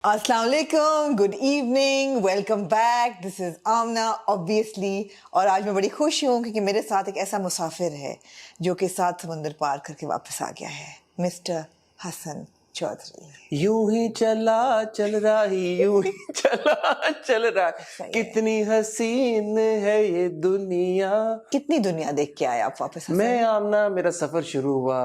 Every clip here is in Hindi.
अस्सलाम वालेकुम, good evening, welcome back. This is Amna obviously. और आज मैं बड़ी खुश हूँ क्योंकि मेरे साथ एक ऐसा मुसाफिर है जो कि 7 समुंदर पार करके वापस आ गया है, मिस्टर हसन चौधरी। यूं ही चला चल रहा ही यूं ही चला चल रहा सही है। कितनी हसीन है ये दुनिया। कितनी दुनिया देख के आए आप वापस हसन? मैं आमना, मेरा सफर शुरू हुआ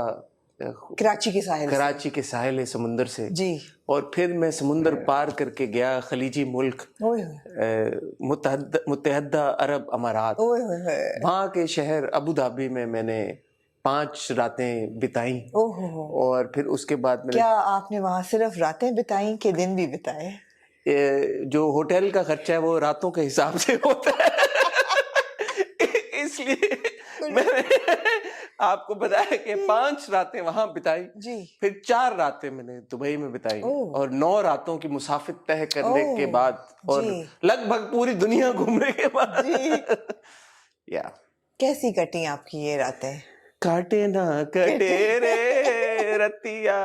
कराची के साहिल से। कराची के साहिल समुंदर से जी। और फिर मैं समुंदर पार करके गया खलीजी मुल्क ओए होए, मुत्तहदा अरब अमारात। ओए होए होए। वहाँ के शहर अबू धाबी में मैंने 5 रातें बिताई ओहो, और फिर उसके बाद मैंने क्या आपने वहाँ सिर्फ रातें बिताई कि दिन भी बिताए? जो होटल का खर्चा है वो रातों के हिसाब से होता है इसलिए मैंने आपको बताया कि 5 रातें वहां बिताई, जी। फिर 4 रातें मैंने दुबई में बिताई ओह। और 9 रातों की मुसाफिर तय करने के ओह, बाद और जी। लगभग पूरी दुनिया घूमने के बाद जी। या कैसी कटी आपकी ये रातें? काटे ना कटे रे रतिया।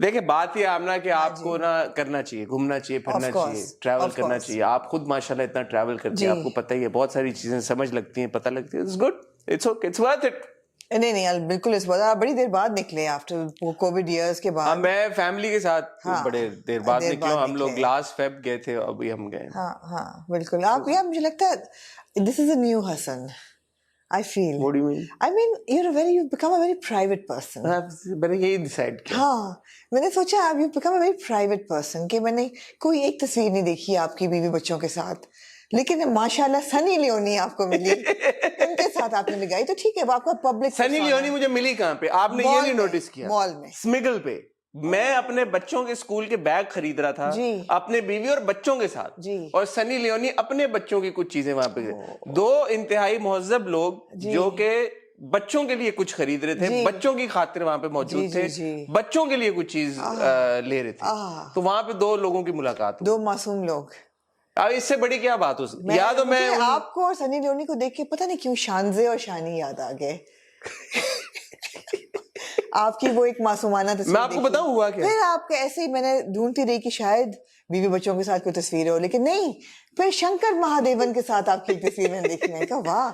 देखिए बात ये आमना कि आपको ना करना चाहिए, घूमना चाहिए, फिरना चाहिए, ट्रैवल करना चाहिए। आप खुद माशाल्लाह इतना ट्रैवल करते हैं, आपको पता ही है, बहुत सारी चीजें समझ लगती हैं, पता लगती है। It's good, it's okay, it's worth it. नहीं बिल्कुल इस बात, आप बड़ी देर बाद निकले आफ्टर कोविड इयर्स के बाद। मैं फैमिली के साथ हाँ, बड़े देर बाद देर निकलो। बाद हम लोग निकले। लास्ट फेब गए थे, अभी हम गए। हाँ बिल्कुल। आप यार मुझे लगता है this is a new Hasan. I feel. What do you mean? I mean, you've become a very private person. मैंने यही डिसाइड किया। हाँ, मैंने सोचा अब you've become a very private person कि मैंने कोई एक तस्वीर नहीं देखी आपकी बीवी बच्चों के साथ, लेकिन माशाल्लाह सनी लियोनी आपको मिली, उनके साथ आपने लगाई तो ठीक है, वो आपका पब्लिक। सनी लियोनी मुझे मिली कहाँ पे? आपने ये नहीं नोटिस किया? मॉल में, स्मिगल पे। मैं अपने बच्चों के स्कूल के बैग खरीद रहा था जी। अपने बीवी और बच्चों के साथ जी। और सनी लियोनी अपने बच्चों की कुछ चीजें वहां पे, दो इंतहाई मुहज्जब लोग जो कि बच्चों के लिए कुछ खरीद रहे थे, बच्चों की खातिर वहां पे मौजूद थे, बच्चों के लिए कुछ चीज ले रहे थे, तो वहां पे 2 लोगों की मुलाकात हुई, 2 मासूम लोग। अब इससे बड़ी क्या बात हो सकती? या तो मैं आपको और सनी लियोनी को देख के पता नहीं क्यों शानजे और शानी याद आ गए। आपकी वो एक मासूमाना तस्वीर। मैं आपको बताऊं हुआ क्या? फिर आपके ऐसे ही मैंने ढूंढती रही कि शायद बीवी बच्चों के साथ कोई तस्वीर हो, लेकिन नहीं, फिर शंकर महादेवन के साथ आपकी तस्वीर मैंने देखी। मैंने कहा वाह,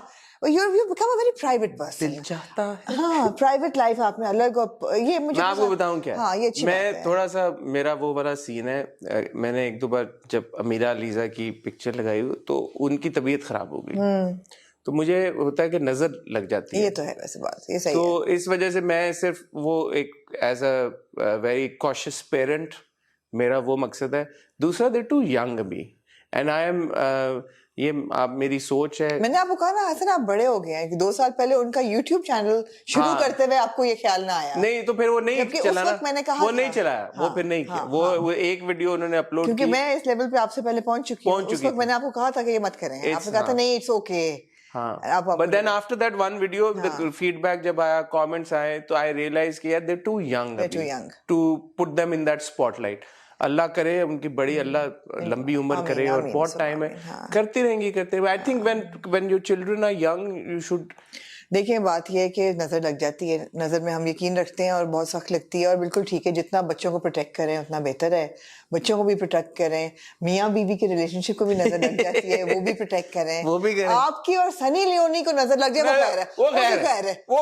you become a very private person. दिल चाहता है। हाँ, प्राइवेट लाइफ आपने अलग। ये मुझे मैं आपको बताऊं क्या? हाँ, ये अच्छी बात है। मैं थोड़ा सा, मेरा वो वाला सीन है, मैंने 1-2 बार जब अमीरा लीजा की पिक्चर लगाई तो उनकी तबीयत खराब हो गई, तो मुझे होता है कि नजर लग जाती है। ये तो है वैसे बात, ये सही तो है। इस वजह से मैं सिर्फ वो एक as a very cautious parent, मेरा वो मकसद है। दूसरा, दे टू यंग अभी, एंड आई एम, ये आप मेरी सोच है। मैंने आपको कहा ना हसन, आप बड़े हो गए हैं कि 2 साल पहले उनका YouTube चैनल शुरू करते हुए आपको ये ख्याल ना आया। नहीं, तो फिर वो नहीं चला ना, मैंने कहा वो नहीं चलाया, वो फिर नहीं किया, वो एक वीडियो उन्होंने अपलोड की, क्योंकि मैं इस लेवल पे आपसे पहले पहुंच चुकी हूँ। उस वक्त मैंने आपको कहा था कि ये मत करें, आपने कहा था नहीं इट्स ओके। हाँ, but then after that one video the feedback जब आया, कमेंट्स आए, तो आई रियलाइज कि यार they too young to put them in that spotlight. Allah करे उनकी बड़ी, अल्लाह लंबी उम्र करे, और बहुत टाइम है, करती रहेंगी। I think when your children are young you should. देखिए बात यह है कि नज़र लग जाती है, नज़र में हम यकीन रखते हैं और बहुत सख्त लगती है, और बिल्कुल ठीक है, जितना बच्चों को प्रोटेक्ट करें उतना बेहतर है। बच्चों को भी प्रोटेक्ट करें, मियाँ बीवी की रिलेशनशिप को भी नजर लग जाती है, वो भी प्रोटेक्ट करें, वो भी करें। आपकी और सनी लियोनी को नजर लग जाए, वो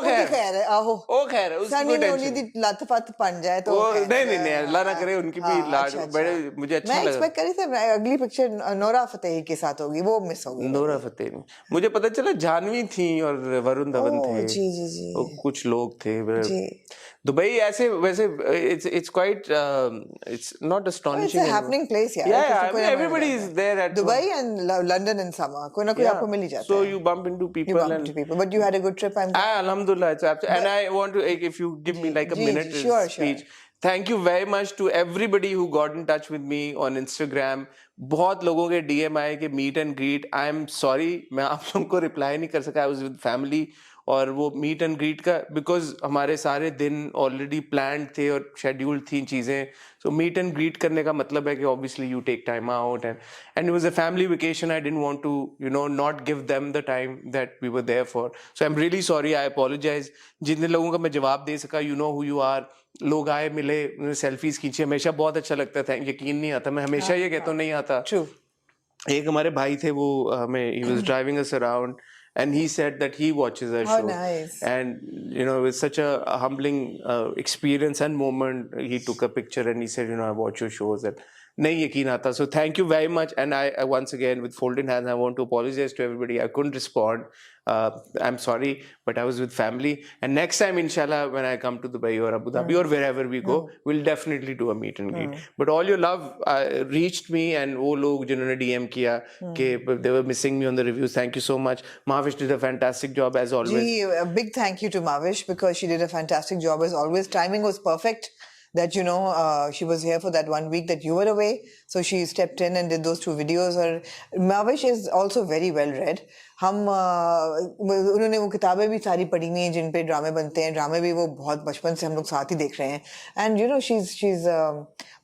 खैर है, आहो वो खैर है, सनी लियोनी दी लत पत बन जाए तो नहीं अल्लाह ना करे, उनकी भी लाड बड़े मुझे अच्छा लगा। मैं एक्सपेक्ट करी थी अगली पिक्चर नोरा फतेही के साथ होगी, वो मिस हो गई। नोरा फतेही, मुझे पता चला जानवी थी और वरुण धवन थे, जी कुछ लोग थे दुबई। ऐसे वैसे it's quite it's not astonishing. It's a happening place, yeah. Yeah, everybody is there at Dubai and London in summer. कोई ना कोई आपको मिल ही जाता है. So you bump into people. You bump into people, but you had a good trip. Alhamdulillah, it's absolutely. And I want to, if you give me like a minute speech. Thank you very much to everybody who got in touch with me on Instagram. बहुत लोगों के DM आए कि meet and greet. I am sorry, मैं आप लोगों को reply नहीं कर सका. I was with family. और वो मीट एंड ग्रीट का बिकॉज हमारे सारे दिन ऑलरेडी प्लान्ड थे और शेड्यूल्ड थी चीज़ें, सो मीट एंड ग्रीट करने का मतलब है कि obviously you take time out and it was a family vacation. I didn't want to not give them the time that we were there for. So I am really sorry, I apologize. जितने लोगों का मैं जवाब दे सका, you know who you are. लोग आए, मिले, सेल्फीज खींची, हमेशा बहुत अच्छा लगता था. यकीन नहीं आता, मैं हमेशा ये कहता हूँ नहीं आता. एक हमारे भाई थे, वो हमें he was driving us around and he said that he watches our show. Nice. And it was such a humbling experience and moment. He took a picture and he said, I watch your shows. And नहीं यकीन आता. So thank you very much. And I once again with folded hands I want to apologize to everybody. I couldn't respond. I'm sorry, but I was with family. And next time, inshallah, when I come to Dubai or Abu Dhabi or wherever we go, we'll definitely do a meet and greet. But all your love reached me, and वो लोग जिन्होंने DM किया कि they were missing me on the reviews. Thank you so much. Mahavish did a fantastic job as always. Gee, a big thank you to Mahavish because she did a fantastic job as always. Timing was perfect. That she was here for that 1 week that you were away, so she stepped in and did those 2 videos. और Mahavish is also very well read. उन्होंने वो किताबें भी सारी पढ़ी हुई हैं जिन पे ड्रामे बनते हैं. ड्रामे भी वो बहुत बचपन से हम लोग साथ ही देख रहे हैं. And she's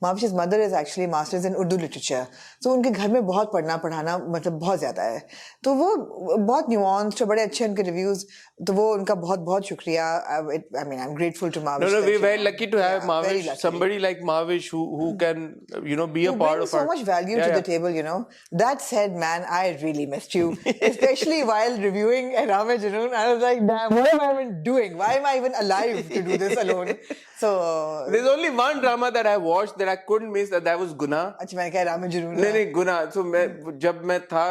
Mahavish's mother is actually masters in Urdu literature, so उनके घर में बहुत पढ़ना पढ़ाना मतलब बहुत ज्यादा है. तो वो बहुत nuanced, बड़े अच्छे उनके रिव्यूज. तो वो उनका बहुत बहुत शुक्रिया. I mean, I'm grateful to Mahavish. No, we're very lucky to have Mahavish, somebody like Mahavish who can be a part of so much value to the table. That said, man, I really missed you, especially while reviewing Rame Junoon. I was like, damn, what am I even doing? Why am I even alive to do this alone? So there's only one drama that I watched that I couldn't miss. That was Guna. अच्छा, मैंने कहा Rame Junoon. नहीं Guna. So जब मैं था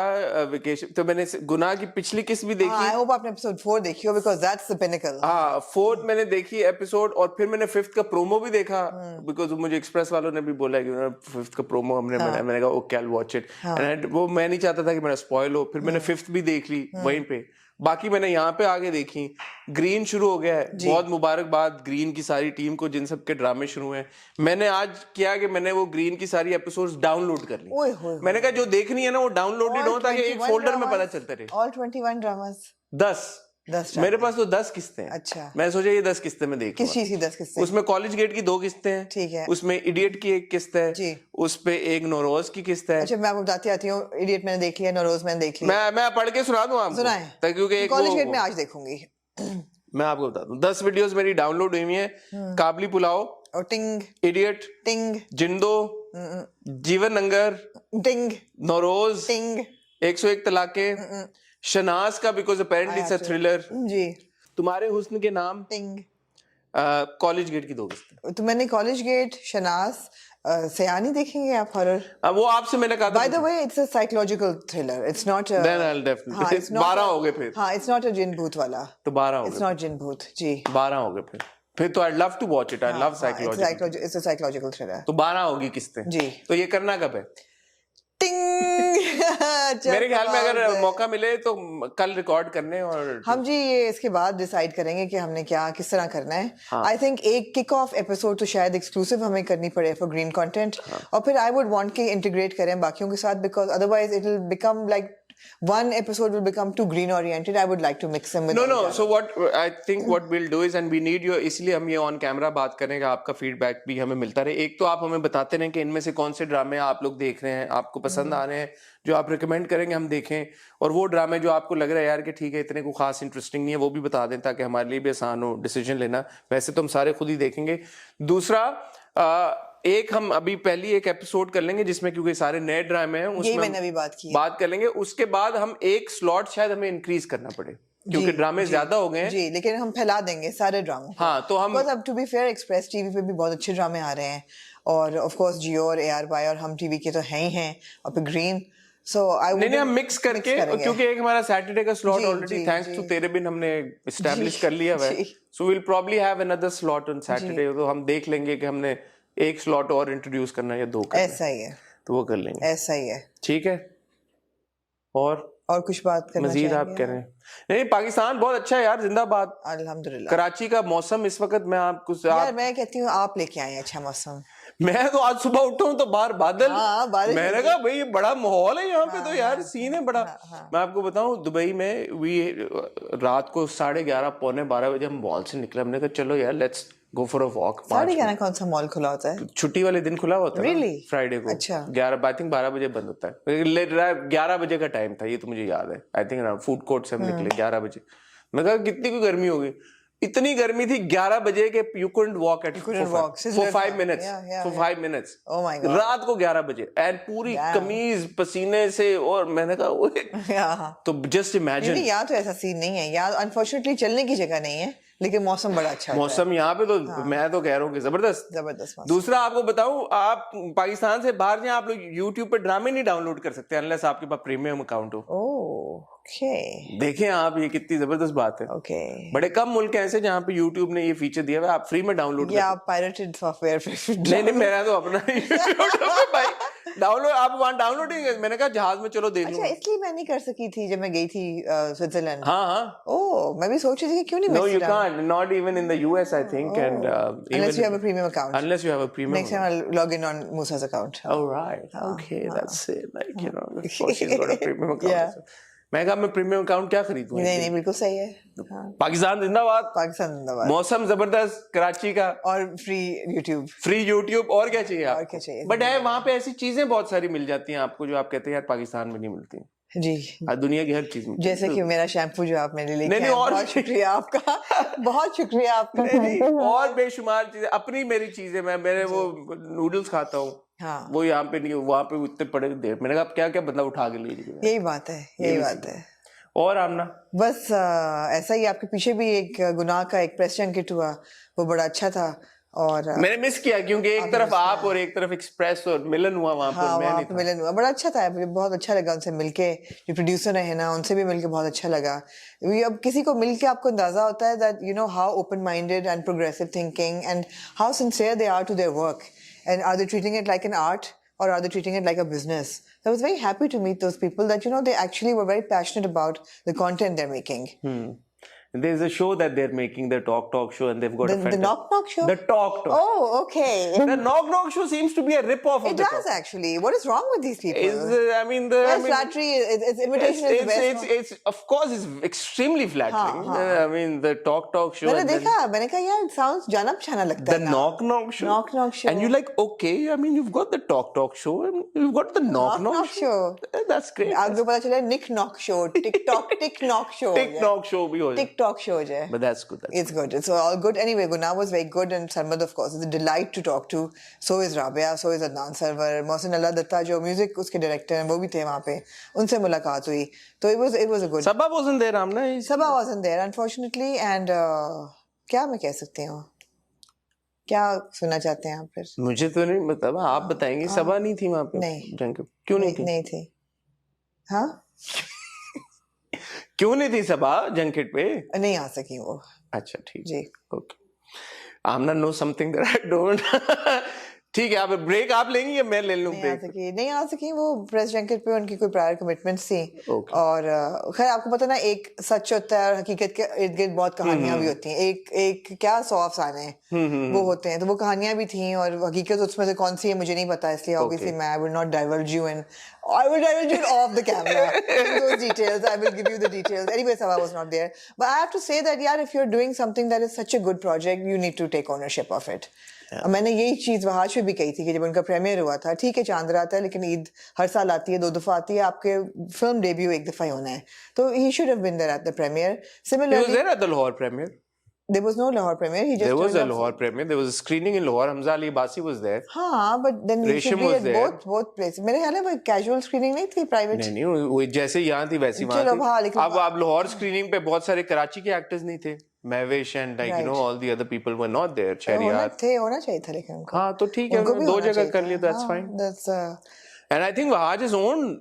वेकेशन तो मैंने गुना की पिछली किस्त भी देखी. I hope आपने episode 4 देखी हो because that's the pinnacle. हाँ, 4th मैंने देखी एपिसोड और फिर मैंने 5th का प्रोमो भी देखा because मुझे एक्सप्रेस वालों ने भी बोला कि 5th का प्रोमो हमने मैंने कहा okay, I'll watch it. And वो मैं नहीं चाहता था कि मेरा स्पॉइल हो. फिर मैंने 5th भी देख ली वहीं पे. बाकी मैंने यहाँ पे आगे देखी. ग्रीन शुरू हो गया है. बहुत मुबारकबाद ग्रीन की सारी टीम को जिन सब के ड्रामे शुरू हैं. मैंने आज किया कि मैंने वो ग्रीन की सारी एपिसोड्स डाउनलोड कर ली. मैंने कहा जो देखनी है ना वो डाउनलोडेड हो ताकि एक फोल्डर में पता चलता रहे. All 21 dramas. 10 मेरे पास तो 10 किस्तें हैं. अच्छा. मैं सोचा ये 10 किस्तें में देखूंगा. किस चीज की 10 किस्तें? उसमें कॉलेज गेट की 2 किस्तें हैं. ठीक है. उसमें इडियट की 1 किस्त है. जी. उस पे एक नौरोज की किस्त है. अच्छा, मैं आपको बताती आती हूँ. इडियट मैंने देख लिया, नौरोज मैंने देख लिया. मैं पढ़ के सुना दूं आपको. सुनाएं. क्योंकि कॉलेज गेट में आज देखूंगी. मैं आपको बता दूं 10 वीडियोस मेरी डाउनलोड हुई हैं. काबली पुलाव और टिंग, इडियट टिंग, जिंदो, जीवन नंगर टिंग, नौरोज टिंग, 101 तलाके, शनाज का because apparently it's a thriller जी, तुम्हारे हुस्न के नाम टिंग, कॉलेज गेट की 2 किस्तें. तो मैंने कॉलेज गेट, शनाज, सयानी देखेंगे आप हॉरर? वो आपसे मैंने कहा by the way it's a psychological thriller. It's not then I will definitely 12 हो गए फिर. हां, इट्स नॉट अ जिन भूत वाला. तो 12 हो गए. इट्स नॉट जिन भूत जी. 12 हो गए फिर तो I love to watch it. I love psychological. It's a psychological thriller. तो 12 होगी किस्तें जी. तो ये करना कब है? मेरे ख्याल में अगर मौका मिले तो कल रिकॉर्ड करने और हम जी ये इसके बाद डिसाइड करेंगे कि हमने क्या किस तरह करना है. आई थिंक एक किक ऑफ एपिसोड तो शायद एक्सक्लूसिव हमें करनी पड़े फॉर ग्रीन कंटेंट. और फिर आई वुड वांट कि इंटीग्रेट करें बाकियों के साथ because otherwise it will become like one episode will become too green oriented. I would like to mix them with no so what I think what we'll do is and we need your इसलिए हम ये ऑन कैमरा बात करेंगे. आपका फीडबैक भी हमें मिलता रहे. एक तो आप हमें बताते रहें कि इनमें से कौन से ड्रामे आप लोग देख रहे हैं, आपको पसंद आ रहे हैं, जो आप रिकमेंड करेंगे हम देखें. और वो ड्रामे जो आपको लग रहा है यार कि ठीक है इतने को खास इंटरेस्टिंग नहीं है, वो भी बता दें ताकि हमारे लिए भी आसान हो डिसीजन लेना. वैसे तो हम सारे खुद ही देखेंगे. दूसरा एक हम अभी पहली एक एपिसोड कर लेंगे जिसमें क्योंकि सारे नए ड्रामे हैं उसमें मैंने अभी बात कर लेंगे. उसके बाद हम एक स्लॉट शायद हमें इंक्रीज करना पड़े क्योंकि ड्रामे ज्यादा हो गए हैं जी. लेकिन हम फैला देंगे सारे ड्रामों. हाँ, तो हम अब to be fair Express TV पे भी बहुत अच्छे ड्रामे आ रहे हैं और ऑफ कोर्स जियो और ARY और हम टीवी के तो हैं ही हैं और फिर ग्रीन. So नहीं हम मिक्स करके क्योंकि एक हमारा सैटरडे का स्लॉट ऑलरेडी थैंक्स टू तेरे बिन हमने एस्टैब्लिश कर लिया है. So will probably have another slot on Saturday. तो हम देख लेंगे कि हमने एक स्लॉट और इंट्रोड्यूस करना है या 2 करना. ऐसा ही है तो वो कर लेंगे. ऐसा ही है. ठीक है. और कुछ बात करना मजीद आप कह रहे हैं? नहीं, पाकिस्तान बहुत अच्छा है यार. जिंदाबाद. अल्हम्दुलिल्लाह. कराची का मौसम इस वक्त मैं आपको यार मैं कहती हूँ आप लेके आए अच्छा मौसम. मैं तो आज सुबह उठा हूँ तो बाहर बादल, बारिश मैंने कहा भाई ये बड़ा माहौल है यहाँ पे, तो यार सीन है बड़ा। मैं आपको बताऊं दुबई में रात को 11:30 पौने 12 बजे हम मॉल से निकले, हमने कहा चलो यार let's go for a walk. 11:30 कौन सा मॉल खुला होता है? छुट्टी वाले दिन खुला होता है really? फ्राइडे को। अच्छा। 11 आई थिंक 12 बजे बंद होता है, 11 बजे का टाइम था ये तो मुझे याद है। आई थिंक फूड कोर्ट से हम निकले 11 बजे। मैं कहा कितनी कोई गर्मी होगी, इतनी गर्मी थी 11 बजे के you couldn't walk at for 5 minutes, for 5 minutes रात को 11 बजे, एंड पूरी कमीज पसीने से। और मैंने कहा तो जस्ट इमेजिन। यहाँ तो ऐसा सीन नहीं है, यहाँ अनफॉर्चुनेटली चलने की जगह नहीं है, लेकिन मौसम बड़ा अच्छा है। मौसम यहाँ पे तो मैं तो कह रहा हूँ कि जबरदस्त। दूसरा आपको बताऊं, आप पाकिस्तान से बाहर जाए आप लोग यूट्यूब पे ड्रामे नहीं डाउनलोड कर सकते अनलेस आपके पास प्रीमियम अकाउंट हो। देखें आप, ये कितनी जबरदस्त बात है। बड़े कम मुल्क हैं ऐसे जहाँ पे यूट्यूब ने ये फीचर दिया हुआ है, आप फ्री में डाउनलोड या पायरेटेड सॉफ्टवेयर पे। नहीं मेरा तो अपना भाई डाउनलोड, आप वहाँ डाउनलोड ही। मैंने कहा जहाज में चलो देख लो। अच्छा, इसलिए मैं नहीं कर सकी थी जब मैं गई थी स्विट्जरलैंड। हाँ ओह, मैं भी सोच रही थी कि क्यों नहीं। No, you can't. Not even in the US, I think. And unless you have a premium account. Unless you have a premium. Next time I'll log in on Musa's account. Oh right. Okay, that's it. Like you know, of course she's got a premium account. मैं कहा मैं प्रीमियम अकाउंट क्या खरीदूं? नहीं बिल्कुल सही है। पाकिस्तान जिंदाबाद। पाकिस्तान जिंदाबाद। मौसम जबरदस्त कराची का, और फ्री यूट्यूब, और क्या चाहिए आपको? और क्या चाहिए? बट है वहाँ पे ऐसी चीजें बहुत सारी मिल जाती हैं आपको जो आप कहते हैं यार पाकिस्तान में नहीं मिलती जी। दुनिया की हर चीज में, जैसे कि मेरा शैम्पू जो आप मेरे लिए लेके आए, और बहुत शुक्रिया आपका। बहुत शुक्रिया आपका। और बेशुमार चीजें अपनी मेरी चीजें, मैं मेरे वो नूडल्स खाता हूँ, वो यहाँ पे नहीं, वहाँ पे उतने पड़े देर। मैंने कहा क्या क्या बदला उठा के लीजिए। यही बात है। और आमना बस ऐसा ही आपके पीछे भी एक गुनाह का एक प्रेस जंकेट हुआ, वो बड़ा अच्छा था। और मैंने मिस किया क्योंकि एक तरफ आप और एक तरफ एक्सप्रेस और मिलन हुआ वहाँ पर। मैं नहीं था। मिलन हुआ, बड़ा अच्छा था, मुझे बहुत अच्छा लगा उनसे मिलके। जो प्रोड्यूसर है ना, उनसे भी मिलके बहुत अच्छा लगा। अब किसी को मिलके आपको अंदाजा होता है that you know how open minded and progressive thinking and how sincere they are to their work, and are they treating it like an art or are they treating it like a business? So I was very happy to meet those people that, you know, they actually were very passionate about the content they're making. There's a show that they're making, the Talk show, and they've got the Knock show? The Talk. Oh, okay. The Knock show seems to be a rip-off of it does Talk. Actually. What is wrong with these people? Flattery, it's imitation is the best. It's of course it's extremely flattering. I mean the Talk show. मैंने कहा यार it sounds जाना पहचाना लगता है। The Knock show. Knock show. And you're like, okay, I mean you've got the Talk show and you've got the Knock show. That's great. आगे पता चला Nick Knock show, TikTok Tick Knock show. Tick Knock show भी हो जाए। TikTok show हो जाए। But that's good. It's good. It's all good. Anyway, Guna was very good, and Sarmad, of course, is a delight to talk to. So is Rabia, so is Adnan Sarwar, Mohsin Allah Datta, जो music उसके director हैं, वो भी थे वहाँ पे, उनसे मुलाकात हुई. So it was a good. Sabah wasn't there, Amna. Sabah wasn't there, unfortunately, and क्या मैं कह सकती हूँ? क्या सुनना चाहते हैं आप फिर? मुझे तो नहीं पता, आप बताएंगे। सबा नहीं थी वहाँ पे? नहीं। क्यों नहीं थी? नहीं थी। हाँ? क्यों नहीं थी सबा जंकेट पे? नहीं आ सकी वो। अच्छा ठीक जी। Okay. Amna know something that I don't. ठीक है, आप ब्रेक आप लेंगी या मैं ले लूं ब्रेक? नहीं आ सकी वो प्रेस जंकेट पे, उनकी कोई प्रायर कमिटमेंट्स थी। और खैर आपको पता ना, एक सच होता है और हकीकत के इर्द गिर्द बहुत कहानियां भी होती हैं। एक क्या 100 अफसाने वो होते हैं, तो वो कहानियां भी थी और हकीकत उसमें से कौन सी है मुझे नहीं पता, इसलिए ऑब्वियसली मैं I will not diverge you in I will divulge it off the camera. Those details, I will give you the details. Anyway, Sabah was not there. But I have to say that, yeah, if you're doing something that is such a good project, you need to take ownership of it. मैंने यही चीज वहां पे भी कही थी कि जब उनका प्रीमियर हुआ था, ठीक है चांद रात है, लेकिन ईद हर साल आती है, 2 दफा आती है, आपके फिल्म डेब्यू 1 दफा ही होना है, तो he should have been there at the premiere. Similarly, he was there at the Lahore premiere. There was no Lahore premiere. There was a Lahore premiere. There was a screening in Lahore. Hamza Ali Basi was there. हाँ, but then you should be at both places. मेरे ख्याल है वो casual screening नहीं थी, private. नहीं, वो जैसे यहाँ थी वैसी वहाँ थी। अब Lahore screening पे बहुत सारे कराची के actors नहीं थे. Mahwish and like you know all the other people were not there. Chariat. होना चाहिए था लेकिन उनको। हाँ तो ठीक है, उन्होंने 2 जगह कर लिया, that's fine. That's And I think Wahaj has owned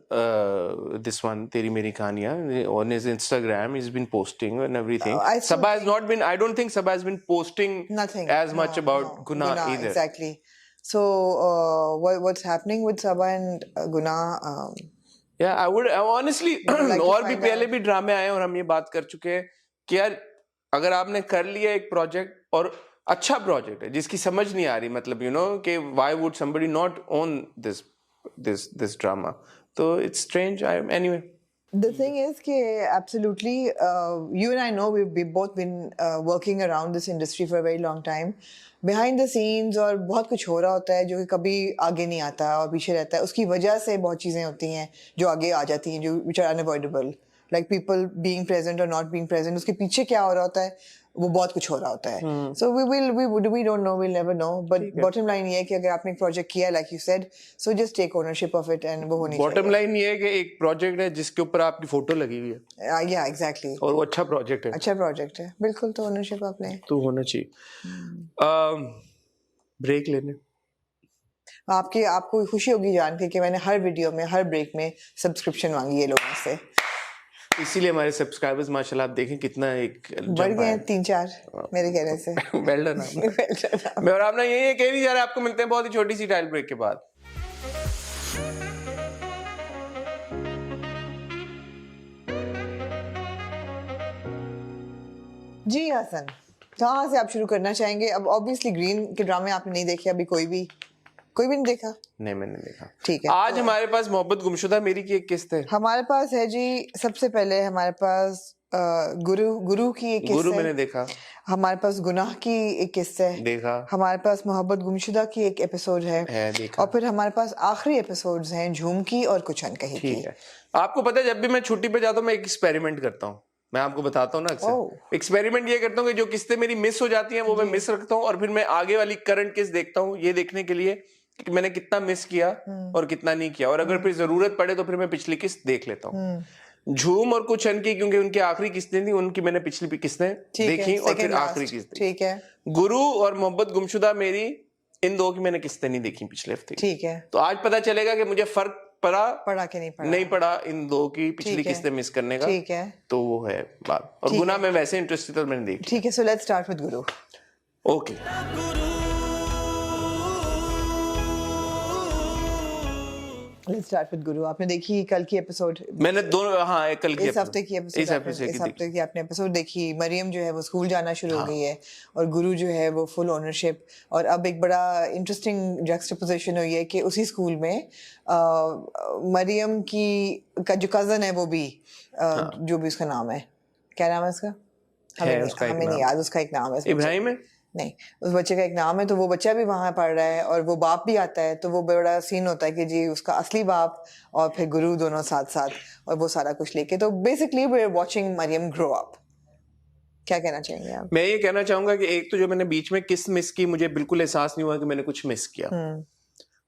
this one, Teri Meri Kahaniyan, on his Instagram. He's been posting and everything. Sabah has not been, I don't think Sabah has been posting nothing as much about Guna either. Exactly. So, what's happening with Sabah and Guna? Yeah, I would honestly, और भी पहले भी ड्रामे आए और हम ये बात कर चुके हैं कि यार अगर आपने कर लिया एक प्रोजेक्ट और अच्छा प्रोजेक्ट है जिसकी समझ नहीं आ रही, मतलब यू नो कि why would somebody not own this drama. तो it's strange. I anyway. The thing is कि absolutely, you and I know we've both been working around this industry for a very long time. Behind the scenes और बहुत कुछ हो रहा होता है जो कि कभी आगे नहीं आता और पीछे रहता है. उसकी वजह से बहुत चीज़ें होती हैं जो आगे आ जाती हैं, जो which are unavoidable. Like people being present or not being present. उसके पीछे क्या हो रहा होता है वो बहुत कुछ हो रहा होता है. So we don't know, we'll never know. But bottom line ये है कि अगर आपने एक प्रोजेक्ट किया like you said, so just take ownership of it and वो होनी चाहिए. बॉटम लाइन ये है कि एक प्रोजेक्ट है जिसके ऊपर आपकी फोटो लगी हुई है. Yeah, exactly. और वो अच्छा प्रोजेक्ट है. अच्छा प्रोजेक्ट है, बिल्कुल. तो ओनरशिप आपने तो होना चाहिए. ब्रेक लेने. आपको खुशी होगी जान के कि मैंने हर वीडियो में हर ब्रेक में सब्सक्रिप्शन मांगी है लोगों से. इसीलिए हमारे सब्सक्राइबर्स माशाल्लाह आप देखें कितना एक बढ़ गए हैं 3-4 मेरे कहने से. Well done. मैं और आपने यही कह नहीं जा रहा. आपको मिलते हैं बहुत ही छोटी सी टाइल ब्रेक के बाद. जी हसन, कहाँ से आप शुरू करना चाहेंगे? अब ऑब्वियसली ग्रीन के ड्रामे आपने नहीं देखे अभी, कोई भी नहीं देखा? नहीं, मैंने देखा. ठीक है. आज हमारे पास मोहब्बत गुमशुदा मेरी की एक किस्त है. हमारे पास है जी. सबसे पहले हमारे पास गुरु की एक किस्त गुरु है. मैंने देखा. हमारे पास गुनाह की एक किस्त है. देखा. हमारे पास मोहब्बत गुमशुदा की एक एपिसोड है. देखा. और फिर हमारे पास आखिरी एपिसोड्स हैं झूम की और कुछ अनकही की. ठीक है. आपको पता है जब भी मैं छुट्टी पे जाता हूँ मैं एक एक्सपेरिमेंट करता हूँ. मैं आपको बताता हूँ ना, अक्सर एक्सपेरिमेंट ये करता हूँ कि जो किस्तें मेरी मिस हो जाती हैं वो मैं मिस रखता हूँ और फिर मैं आगे वाली करंट किस्त देखता हूँ ये देखने के लिए कि मैंने कितना मिस किया और कितना नहीं किया. और अगर फिर जरूरत पड़े तो फिर मैं पिछली किस्त देख लेता हूँ. झूम और कुछ अनकी क्योंकि उनकी आखिरी किस्तें थी, उनकी मैंने पिछली किस्तें देखी और फिर आखिरी किस्त. ठीक है. गुरु और मोहब्बत गुमशुदा मेरी, इन दो की मैंने किस्तें नहीं देखी पिछले हफ्ते. ठीक है. तो आज पता चलेगा कि मुझे फर्क पड़ा कि नहीं पड़ा इन दो की पिछली किस्तें मिस करने का. ठीक है. तो वो है बात. और गुनाह में वैसे इंटरेस्टेड था मैंने देखी. ठीक है. So let's start with Guru. Okay. Let's start with गुरु. आपने देखी कल की एपिसोड? मैंने दोनों, हाँ, कल की इस हफ्ते की एपिसोड. इस हफ्ते की आपने एपिसोड देखी. मरियम जो है वो स्कूल जाना शुरू हो गई है और गुरु जो है वो फुल ओनरशिप. और अब एक बड़ा इंटरेस्टिंग जक्सटापोजिशन हुई है कि उसी स्कूल में मरियम की का जो कजन है वो भी जो भी उसका नाम है, क्या नाम है उसका? हमें नहीं याद. उसका एक नाम है. इब्राहिम है. नहीं, उस बच्चे का एक नाम है. तो वो बच्चा भी वहां पढ़ रहा है और वो बाप भी आता है. तो वो बड़ा सीन होता है कि जी उसका असली बाप और फिर गुरु दोनों साथ साथ और वो सारा कुछ लेके. तो basically we are watching Mariam grow up. क्या कहना चाहेंगे आप? मैं ये कहना चाहूंगा कि एक तो जो मैंने बीच में किस मिस की, मुझे बिल्कुल एहसास नहीं हुआ कि मैंने कुछ मिस किया.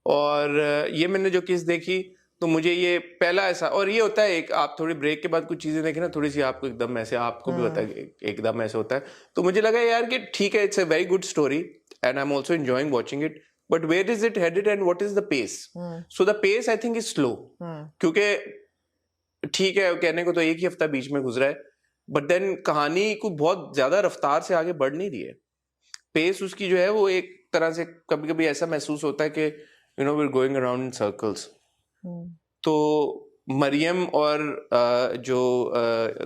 और ये मैंने जो किस देखी तो मुझे ये पहला ऐसा, और ये होता है एक आप थोड़ी ब्रेक के बाद कुछ चीजें देखें ना, थोड़ी सी आपको एकदम ऐसे आपको भी होता है एकदम ऐसे होता है. तो मुझे लगा यार कि ठीक है, it's a very good story and I am also enjoying watching it, but where is it headed and what is the pace? So the pace I think is slow. क्योंकि ठीक है कहने को तो एक ही हफ्ता बीच में गुजरा है, बट देन कहानी को बहुत ज्यादा रफ्तार से आगे बढ़ नहीं रही है. पेस उसकी जो है वो एक तरह से कभी कभी ऐसा महसूस होता है कि you know we are going around in circles. तो मरियम और जो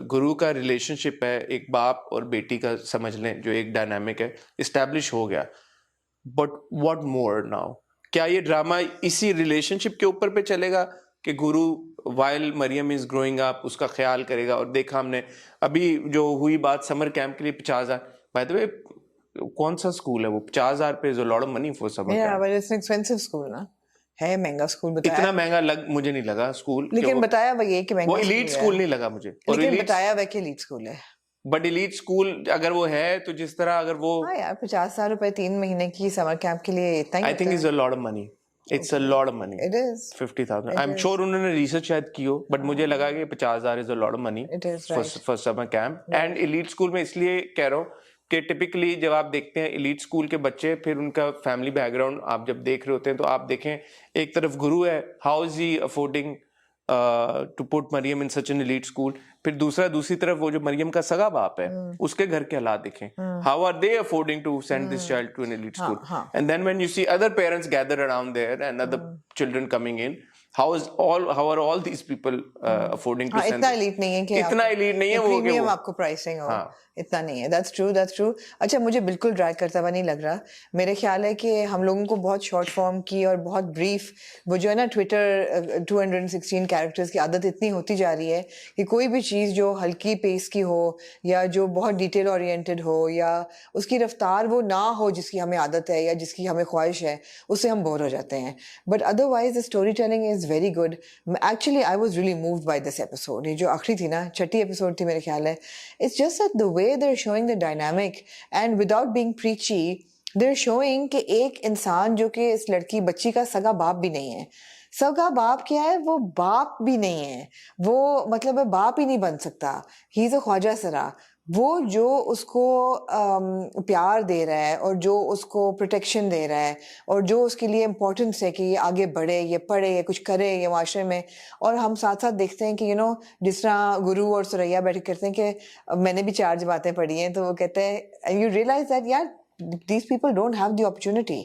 गुरु का रिलेशनशिप है, एक बाप और बेटी का समझ लें, जो एक डायनामिक है, इस्टेब्लिश हो गया. But what more now? क्या ये ड्रामा इसी रिलेशनशिप के ऊपर पे चलेगा कि Guru while Mariam is growing up उसका ख्याल करेगा? और देखा हमने अभी जो हुई बात समर कैंप के लिए 50,000. बाय द वे कौन सा स्कूल है वो? 50,000 पे is a lot of money for summer camp. But it's an expensive school ना, है महंगा स्कूल. बताया इतना महंगा मुझे नहीं लगा स्कूल, लेकिन बताया वही है कि महंगा. वो एलीट स्कूल नहीं लगा मुझे. और लेकिन बताया वह कि एलीट स्कूल है. बट एलीट स्कूल अगर वो है तो जिस तरह अगर वो, हाँ यार 50,000 रुपए 3 महीने की समर कैंप के लिए इतना ही. I think is a lot of money. It's a lot of money. It is 50,000. I am sure उन्होंने रिसर्च शायद की हो, बट मुझे लगा कि 50,000 is a lot of money for summer camp. And elite school में इसलिए कह रहा हूँ कि टिपिकली जब आप देखते हैं एलीट स्कूल के बच्चे, फिर उनका फैमिली बैकग्राउंड आप जब देख रहे होते हैं तो आप देखें एक तरफ गुरु है, how is he affording to put Mariam in such an elite school. फिर दूसरी तरफ वो जो मरियम का सगा बाप है उसके घर के हालात देखें, how are they affording to send this child to an elite school. And then when you see other parents gather around there and other children coming in, how are all these people affording to send इतना elite नहीं है कि इतना elite नहीं है वो कि प्रीमियम वो आपको प्राइसिंग हो, इतना नहीं है. That's true. अच्छा, मुझे बिल्कुल ड्रैग करता हुआ नहीं लग रहा. मेरे ख्याल है कि हम लोगों को बहुत शॉर्ट फॉर्म की और बहुत ब्रीफ, वो जो है ना ट्विटर 216 कैरेक्टर्स की आदत इतनी होती जा रही है कि कोई भी चीज़ जो हल्की पेस की हो या जो बहुत डिटेल ओरिएंटेड हो या उसकी रफ्तार वो ना हो जिसकी हमें आदत है या जिसकी हमें ख्वाहिश है, उससे हम बोर हो जाते हैं. But otherwise the story telling is very good. Actually I was really moved by this episode. ये जो आखिरी थी ना, छठी एपिसोड थी मेरे ख्याल है. It's just that the way they're showing the dynamic and without being preachy they're showing कि एक इंसान जो कि इस लड़की बच्ची का सगा बाप भी नहीं है. सगा बाप क्या है, वो बाप भी नहीं है, वो मतलब है बाप ही नहीं बन सकता. ही इज अ ख्वाजा सरा. वो जो उसको प्यार दे रहा है और जो उसको प्रोटेक्शन दे रहा है और जो उसके लिए इम्पोर्टेंस है कि ये आगे बढ़े, ये पढ़े, ये कुछ करे ये माशरे में. और हम साथ साथ देखते हैं कि जिस तरह गुरु और सुरैया बैठ के करते हैं कि मैंने भी 4 जमातें पढ़ी हैं, तो वो कहते हैं यू रियलाइज दैट यार these people don't have the opportunity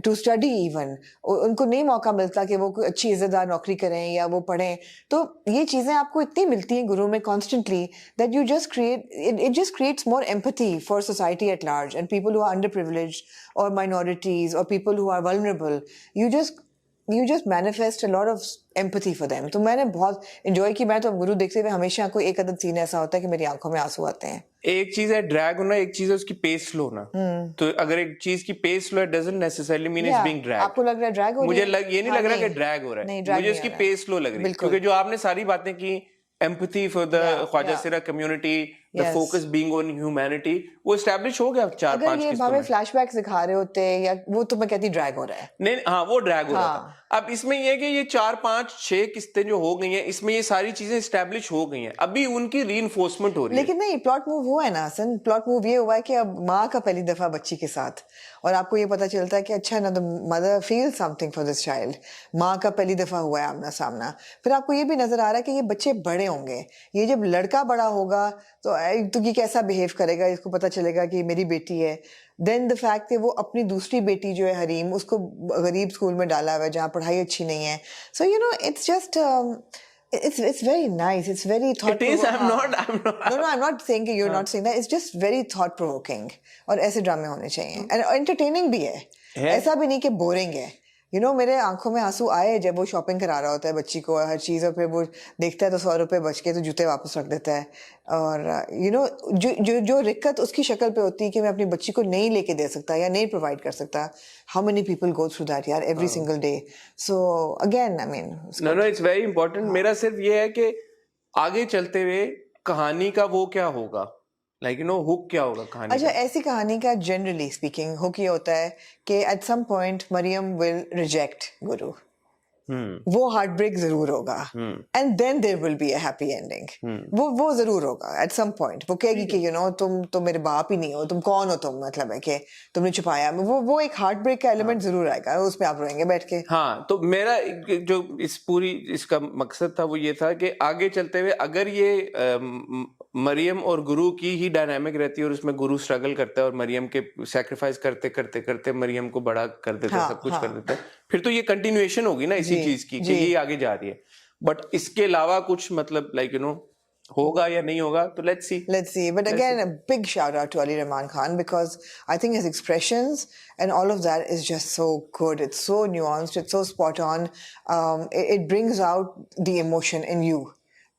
to study even. उनको नहीं मौका मिलता कि वो कोई अच्छी इज्जतदार नौकरी करें या वो पढ़ें. तो ये चीज़ें आपको इतनी मिलती हैं गुरु में constantly that you just it just creates more empathy for society at large and people who are underprivileged or minorities or people who are vulnerable. You just manifest a lot of empathy for them. तो मैंने बहुत enjoy की. मैं तो गुरु देखते हुए हमेशा कोई एक आध सीन ऐसा होता है कि मेरी आंखों में आंसू आते हैं. एक चीज है ड्रैग होना, एक चीज है उसकी पेस स्लो होना. तो अगर एक चीज की पेस स्लो है doesn't necessarily mean it's being drag. आपको लग रहा है ड्रैग हो रही है? मुझे ये नहीं लग रहा कि ड्रैग हो रहा है, मुझे उसकी पेस स्लो लग रही है. क्योंकि जो आपने सारी बातें की, empathy for the ख्वाजा सिरा community, the focus being on humanity, वो establish हो गया 4-5 किस्तों में. अगर ये फ्लैशबैक्स दिखा रहे होते या वो तो मैं कहती ड्रैग हो रहा है. नहीं, हाँ वो ड्रैग हो रहा था. अब इसमें ये है कि ये 4-5-6 किस्तें जो हो गई हैं, इसमें ये सारी चीजें एस्टैब्लिश हो गई हैं, अभी उनकी रीइंफोर्समेंट हो रही है. लेकिन नहीं, प्लॉट मूव हुआ है ना हसन. प्लॉट मूव ये हुआ है कि अब माँ का पहली दफा बच्ची के साथ, और आपको ये पता चलता है कि अच्छा ना, the mother feel something for this child. माँ का पहली दफा हुआ है आमना सामना. फिर आपको ये भी नजर आ रहा है कि ये बच्चे बड़े होंगे. ये जब लड़का बड़ा होगा तो ये कैसा बिहेव करेगा, इसको पता चलेगा कि मेरी बेटी है. देन द फैक्ट कि वो अपनी दूसरी बेटी जो है हरीम, उसको गरीब स्कूल में डाला हुआ है जहाँ पढ़ाई अच्छी नहीं है. So it's just it's very nice. It's very thought provoking. It is. I'm not saying कि you're not saying that. It's just very thought provoking. और ऐसे ड्रामे होने चाहिए. And entertaining भी है. ऐसा भी नहीं कि boring है. मेरे आंखों में आंसू आए जब वो शॉपिंग करा रहा होता है बच्ची को हर चीज़, और फिर वो देखता है तो 100 रुपये बच के तो जूते वापस रख देता है. और जो रिक्कत उसकी शक्ल पे होती है कि मैं अपनी बच्ची को नहीं लेके दे सकता या नहीं प्रोवाइड कर सकता. How many people go through that यार every single day. So again I mean no it's very important. मेरा सिर्फ ये है कि आगे चलते हुए कहानी का वो क्या होगा, हुक क्या होगा कहानी. अच्छा, ऐसी कहानी का जनरली स्पीकिंग हुक ये होता है कि at some point Mariam will reject Guru. वो हार्ट ब्रेक जरूर होगा and then there will be a happy ending. वो जरूर होगा एट सम पॉइंट. वो कहेगी कि तुम तो मेरे बाप ही नहीं हो, तुम कौन हो, तुम मतलब है कि तुमने छुपाया. वो एक हार्ट ब्रेक का एलिमेंट जरूर आएगा, उसमें आप रोएंगे बैठ के. हाँ, तो मेरा जो इसका मकसद था वो ये था कि आगे चलते हुए अगर ये मरियम और गुरु की ही डायनामिक रहती है और उसमें गुरु स्ट्रगल करता है और मरियम के सैक्रिफाइस करते करते करते मरियम को बड़ा कर देता है, सब कुछ कर देता है, फिर तो ये कंटिन्यूएशन होगी ना इसी चीज की कि ये आगे जा रही है. बट इसके अलावा कुछ मतलब होगा या नहीं होगा, तो let's see. But again, a big shout out to Ali Rahman Khan, because I think his expressions and all of that is just so good. It's so nuanced, it's so spot on. It brings out the emotion in you.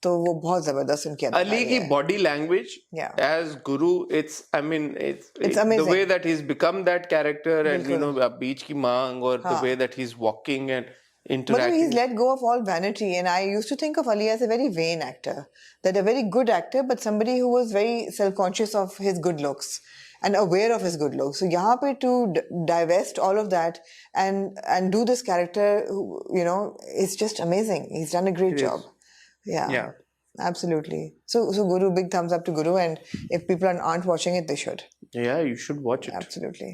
तो वो बहुत जबरदस्त उनकी अली की body language as Guru, it's amazing. The way that he's become that character, and बीच की मांग और the way that he's walking and interacting. But he's let go of all vanity, and I used to think of Ali as a very vain actor, that a very good actor, but somebody who was very self-conscious of his good looks and aware of his good looks. So यहाँ पे to divest all of that and do this character, it's just amazing. He's done a great job. Yeah, absolutely. So Guru, big thumbs up to Guru, and if people aren't watching it, they should. Yeah, you should watch it. Absolutely.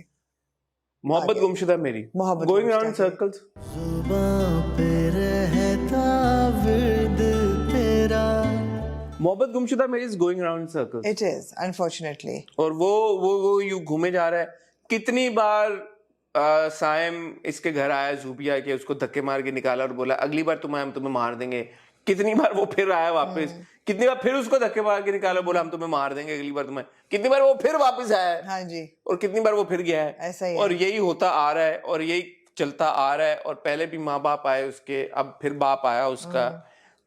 मोहब्बत गुमशुदा मेरी, going around in circles. मोहब्बत गुमशुदा मेरी is going around in circles. It is, unfortunately. और वो यूं घूमे जा रहा है. कितनी बार साइम इसके घर आया जूबिया के, उसको धक्के मार के निकाला और बोला अगली बार हम तुम्हें मार देंगे। कितनी बार वो फिर आया वापस, कितनी बार फिर उसको धक्के मार के निकाला, बोला हम तुम्हें मार देंगे अगली बार तुम्हें, कितनी बार वो फिर वापस आया है। हाँ जी। और कितनी बार वो फिर गया है। ऐसा ही और यही होता आ रहा है और यही चलता आ रहा है। और पहले भी माँ बाप आए उसके, अब फिर बाप आया उसका।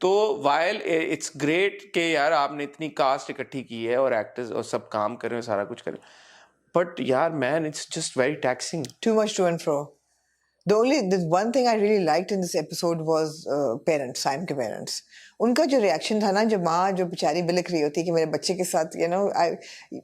तो वाइल इट्स ग्रेट कि यार आपने इतनी कास्ट इकट्ठी की है और एक्टर्स और सब काम कर रहे हैं, सारा कुछ कर रहे हैं, बट यार man it's just very taxing, too much to and fro. The one thing I really liked in this episode was parents, Saim के parents. उनका जो रिएक्शन था ना, जब माँ जो बेचारी बिलख रही होती कि मेरे बच्चे के साथ, you know,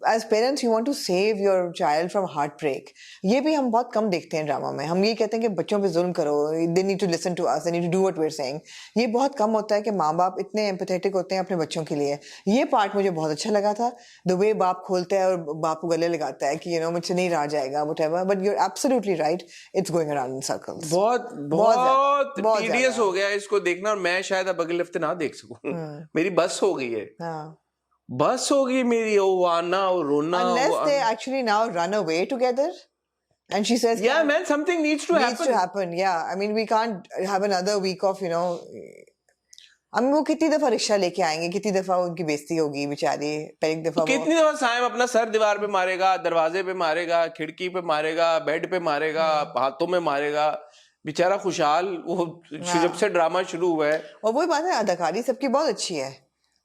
as parents you want to save your child from heartbreak. ये भी हम बहुत कम देखते हैं ड्रामा में। हम ये कहते हैं कि बच्चों पे जुल्म करो, they need to listen to us, they need to do what we're saying. ये बहुत कम होता है कि माँ बाप इतने empathetic होते हैं अपने बच्चों के लिए। ये पार्ट मुझे बहुत अच्छा लगा था, the way बाप खोलता है और बाप को गले लगाता है कि you know मुझसे नहीं रहा जाएगा, whatever. But you're absolutely right, it's going around in circles. बहुत टीडियस हो गया इसको देखना, और मैं शायद अब अगले हफ्ते ना देख सकूं। मेरी बस हो गई है। बस हो गई मेरी, वो आना और रोना। Unless they actually now run away together, and she says, "Yeah, man, something needs to happen." Yeah, I mean, we can't have another week of, you know. हम वो कितनी दफा रिक्शा लेके आएंगे, कितनी दफा उनकी बेइज्जती होगी बेचारी, पहली दफा तो कितनी दफा साइम अपना सर दीवार पे मारेगा, दरवाजे पे मारेगा, खिड़की पे मारेगा, बेड पे मारेगा, हाथों में मारेगा। बेचारा खुशहाल, वो जब से ड्रामा शुरू हुआ है। और वही बात है, अदाकारी सबकी बहुत अच्छी है,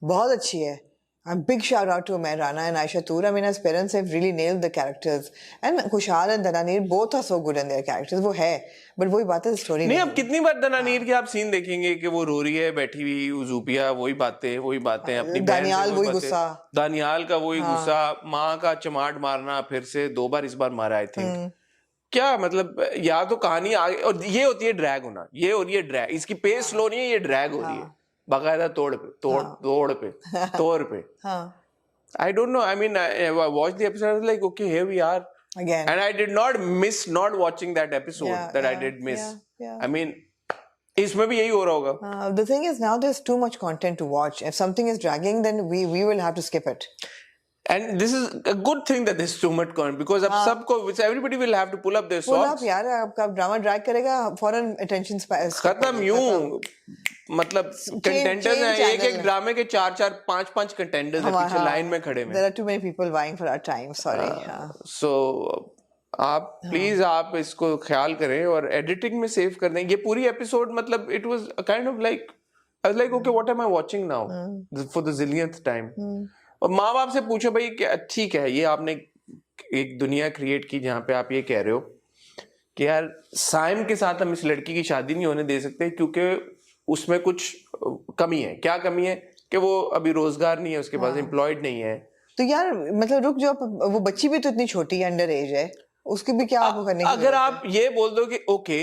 बहुत अच्छी है। A big shout out to Mehrana and Aisha Toor. I mean, as parents have really nailed the characters. And Kushal and Dananeer both are so good in their characters. वो है, but वही बात है, story नहीं। अब कितनी बार दनानीर के आप सीन देखेंगे कि वो रो रही है बैठी हुई जूबिया, वही बातें अपनी दानियाल वही गुस्सा, दानियाल का वही गुस्सा, माँ का चमाट मारना, फिर से 2 बार इस बार मारा आई थिंक। क्या मतलब, या तो कहानी आगे, और ये होती है ड्रैग होना, ये हो रही है ड्रैग, इसकी पेस स्लो नहीं है, ये ड्रैग हो रही है बाकायदा तोड़ पे। I don't know, I mean, I watched the episode, I was like, okay, here we are again, and I did not miss not watching that episode I did miss. I mean, इसमें भी यही हो रहा होगा। The thing is, now there's too much content to watch. If something is dragging, then we will have to skip it. And this is a good thing that there's too much content, because अब सबको, everybody will have to pull up their socks. Pull up यार, आपका ड्रामा ड्रैग करेगा, फौरन attention span खत्म यूं, मतलब कंटेंटर्स हैं, एक ड्रामे के 4-4 5-5 कंटेंटर्स हैं पीछे लाइन में खड़े हैं। There are too many people vying for our time, sorry. So आप प्लीज आप इसको ख्याल करें और एडिटिंग में सेव कर दें। ये पूरी एपिसोड मतलब it was a kind of like, I was like, okay, what am I watching now for the zillionth time? और माँ बाप से पूछो भाई कि ठीक है, ये आपने एक दुनिया क्रिएट की जहाँ पे आप ये कह रहे हो कि यार साइम के साथ हम इस लड़की की शादी नहीं होने दे सकते क्योंकि उसमें कुछ कमी है। क्या कमी है? कि वो अभी रोजगार नहीं है, उसके पास एम्प्लॉयड नहीं है। तो यार मतलब रुक जाओ, वो बच्ची भी तो इतनी छोटी अंडर एज है, उसकी भी क्या आपको करने की अगर आप ये बोल दो कि ओके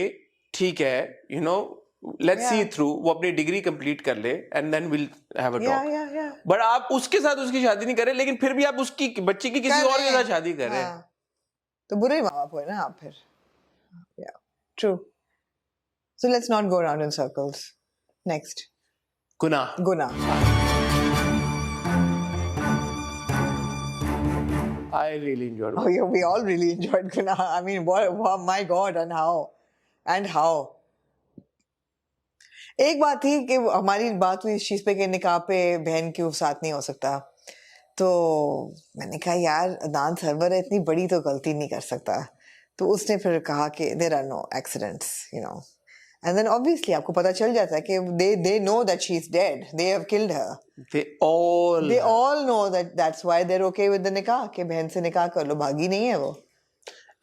ठीक है, you know, let's see through, वो अपनी डिग्री कंप्लीट कर ले and then will have a talk. But आप उसके साथ उसकी शादी नहीं कर रहे, लेकिन फिर भी आप उसकी बच्ची की किसी और के साथ शादी कर रहे हैं, तो बुरे माँ बाप हो ना आप फिर। True. So let's not go around in circles. Next, गुनाह। I really enjoyed it. Oh, yeah, we all really enjoyed Gunaah. I mean, what, my God, and how. एक बात थी कि हमारी बात हुई इस चीज पे कि निकाह पे बहन के साथ नहीं हो सकता, तो मैंने कहा यार अदनान सरवर है, इतनी बड़ी तो गलती नहीं कर सकता। तो उसने फिर कहा कि there are no accidents, you know, and then obviously आपको पता चल जाता है कि they know that she's dead, they have killed her, they all know that's why they're okay with the nikah, कि बहन से निकाह कर लो, भागी नहीं है वो।